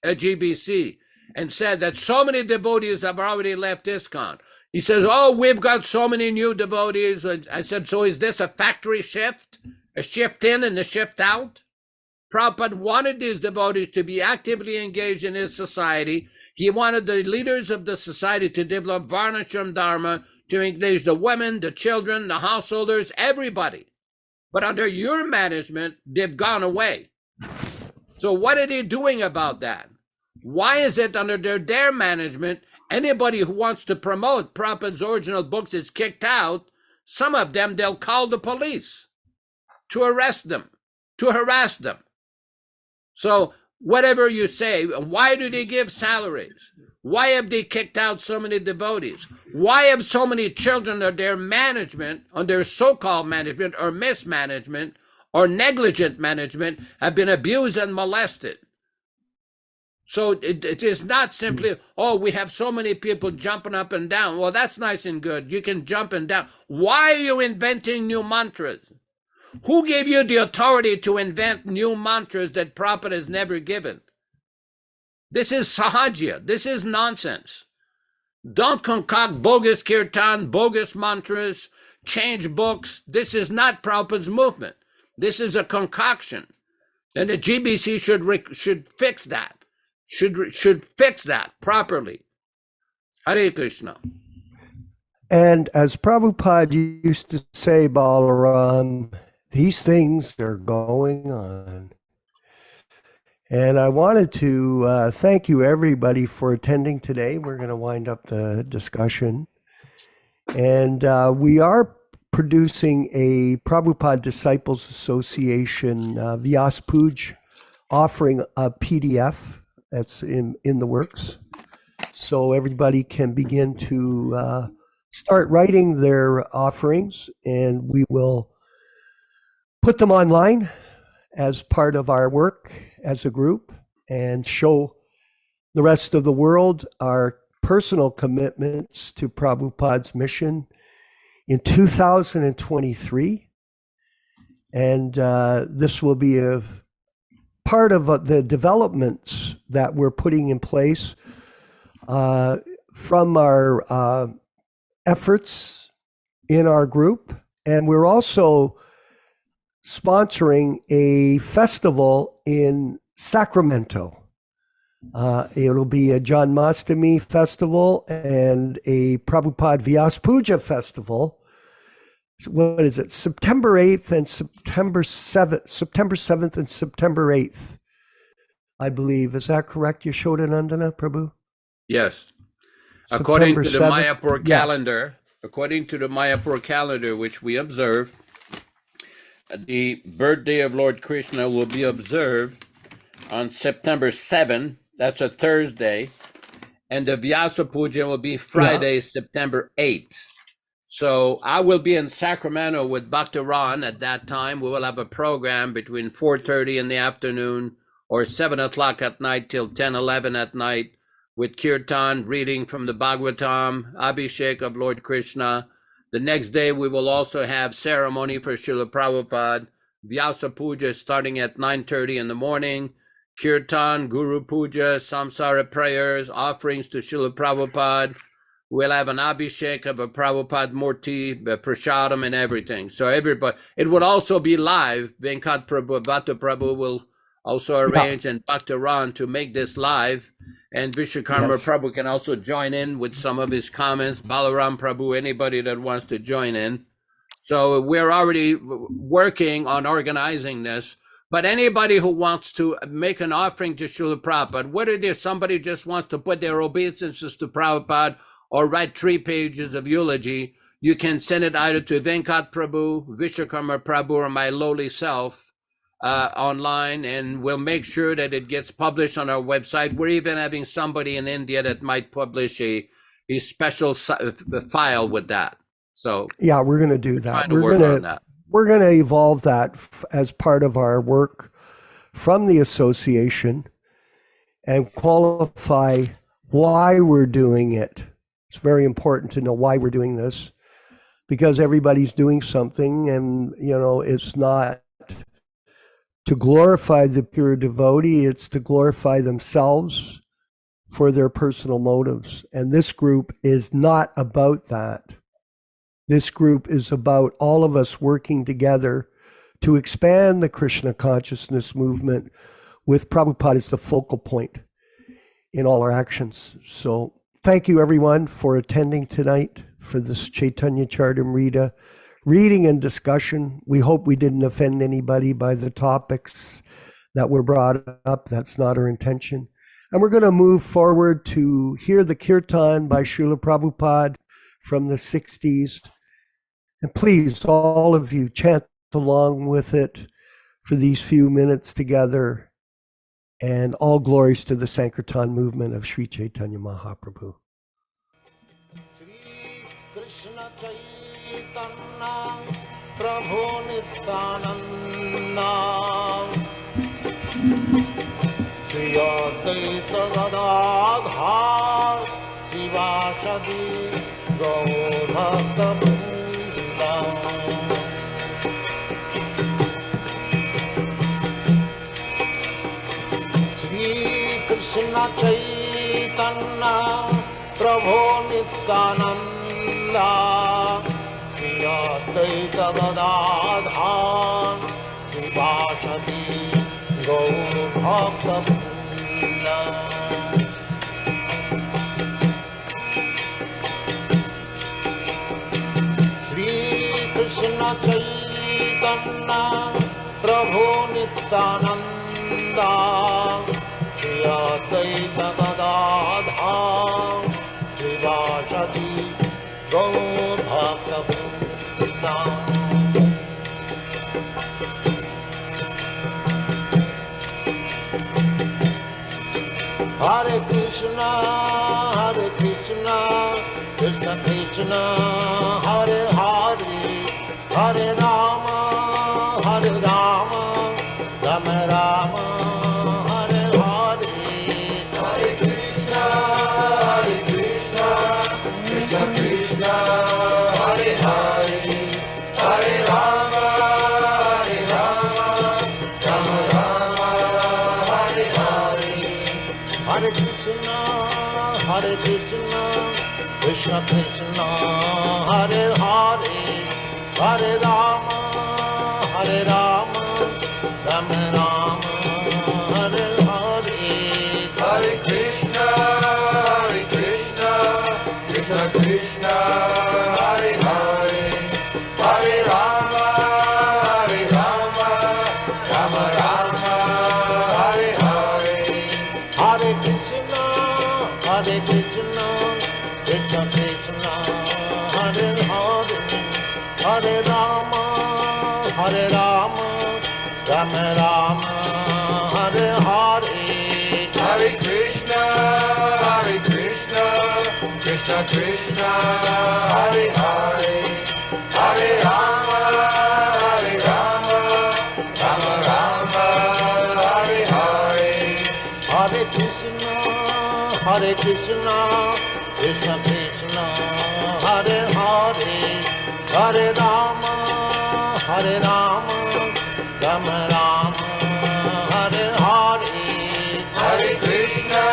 a GBC, and said that so many devotees have already left ISKCON. He says, oh, we've got so many new devotees. I said, so is this a factory shift? A shift in and a shift out? Prabhupada wanted these devotees to be actively engaged in his society. He wanted the leaders of the society to develop Varnashram Dharma, to engage the women, the children, the householders, everybody. But under your management, they've gone away. So what are they doing about that? Why is it under their management, anybody who wants to promote Prabhupada's original books is kicked out? Some of them, they'll call the police to arrest them, to harass them. So whatever you say, why do they give salaries? Why have they kicked out so many devotees? Why have so many children under their management, under so-called management or mismanagement or negligent management, have been abused and molested? So it is not simply, oh, we have so many people jumping up and down. Well, that's nice and good. You can jump and down. Why are you inventing new mantras? Who gave you the authority to invent new mantras that Prabhupada has never given? This is sahajya. This is nonsense. Don't concoct bogus kirtan, bogus mantras, change books. This is not Prabhupada's movement. This is a concoction. And the GBC should fix that. Should fix that properly. Hare Krishna. And as Prabhupada used to say, Balaram, these things are going on. And I wanted to thank you, everybody, for attending today. We're going to wind up the discussion. And we are producing a Prabhupada Disciples Association Vyas Puj offering a PDF that's in the works. So everybody can begin to start writing their offerings, and we will put them online as part of our work as a group and show the rest of the world our personal commitments to Prabhupada's mission in 2023. And this will be a part of the developments that we're putting in place from our efforts in our group. And we're also sponsoring a festival in Sacramento. It'll be a Janmashtami festival and a Prabhupada Vyas Puja festival. What is it? September 8th and September 7th and September 8th, I believe. Is that correct, Yaśodā-nandana Prabhu? Yes. According to the 7th? Mayapur calendar, according to the Mayapur calendar, which we observe, the birthday of Lord Krishna will be observed on September 7th. That's a Thursday. And the Vyasa Puja will be Friday, September 8th. So I will be in Sacramento with Bhaktivedanta at that time. We will have a program between 4:30 in the afternoon or 7 o'clock at night till 10, 11 at night with Kirtan, reading from the Bhagavatam, Abhishek of Lord Krishna. The next day, we will also have ceremony for Srila Prabhupada, Vyasa Puja starting at 9:30 in the morning, Kirtan, Guru Puja, Samsara prayers, offerings to Srila Prabhupada. We'll have an Abhishek of a Prabhupada Murti, Prasadam and everything. So everybody, it would also be live. Venkat Prabhu, Bhatta Prabhu will also arrange and Bhaktivedanta to make this live. And Vishwakarma Prabhu can also join in with some of his comments. Balaram Prabhu, anybody that wants to join in. So we're already working on organizing this. But anybody who wants to make an offering to Srila Prabhupada, whether there's somebody just wants to put their obeisances to Prabhupada or write 3 pages of eulogy, you can send it either to Venkat Prabhu, Vishwakarma Prabhu, or my lowly self online, and we'll make sure that it gets published on our website. We're even having somebody in India that might publish a special file with that. So yeah, we're going to do that. We're going to evolve that as part of our work from the association and qualify why we're doing it. It's very important to know why we're doing this, because everybody's doing something, and it's not to glorify the pure devotee, it's to glorify themselves for their personal motives. And this group is not about that. This group is about all of us working together to expand the Krishna consciousness movement with Prabhupada as the focal point in all our actions. So thank you everyone for attending tonight for this Caitanya-caritāmṛta reading and discussion. We hope we didn't offend anybody by the topics that were brought up. That's not our intention. And we're going to move forward to hear the kirtan by Srila Prabhupada from the 60s. And please, all of you, chant along with it for these few minutes together. And all glories to the Sankirtan movement of Sri Chaitanya Mahaprabhu. Krishna Chaitanya Prabhu Nityananda Shri Advaita Gadadhar Sivasadi Gaur Bhakta Vrinda Shri Krishna Chaitanya Prabhu Nityananda Shri Advaita Gadadhar Sivasadi Gaur Bhakta Vrinda Shri Krishna Chaitanya Prabhu Nityananda Shri Advaita Gadadhar Sivasadi Gaur Bhakta Vrinda Hare Krishna, Krishna Krishna, Hare Hare, Hare Rama, Rama Rama, Hare Hare, Hare Krishna, Krishna Krishna, Hare Hare, Hare Rama, Rama Rama, Hare Hare. Hare Krishna, Krishna Krishna, Hare Hare, Hare Rama, Rama Rama, Hare Hare. Hare Krishna, Krishna Krishna, Hare Hare, Hare Rama, Rama Rama, Hare Hare. Hare Krishna, Krishna Krishna, Hare Hare, Hare Rama, Rama Rama, Hare Hare. Hare Krishna, Krishna Krishna, Hare Hare, Hare Rama, Rama Rama, Hare Hare. Hare Krishna, Krishna Krishna, Hare Hare, Hare Rama, Rama Rama, Hare Hare. Hare Krishna,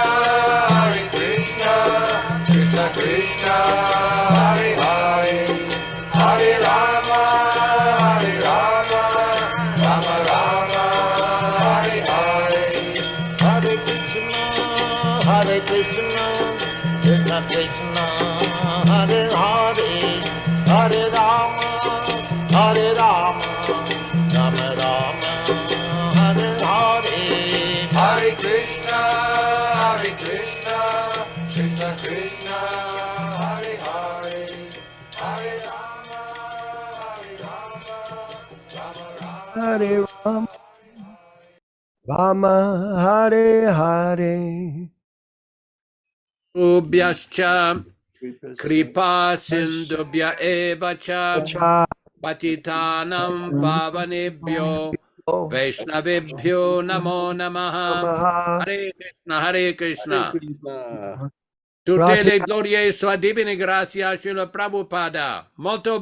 Krishna Krishna, Hare Hare, Hare Rama, Rama Rama, Hare Hare. Hare Krishna, Krishna Krishna, Hare Hare, Hare Rama, Rama Rama, Hare Hare. Hare Krishna, Krishna Krishna, Hare Hare, Hare Rama, Hare Rama, Rama Hare Hare. Ubhyascha kripa sindubhya eva cha patitanam pavanebhyo Vaishnavebhyo namo namaha. Hare Krishna. Tutte le glorie sua divina grazia Srila Prabhupada. Molto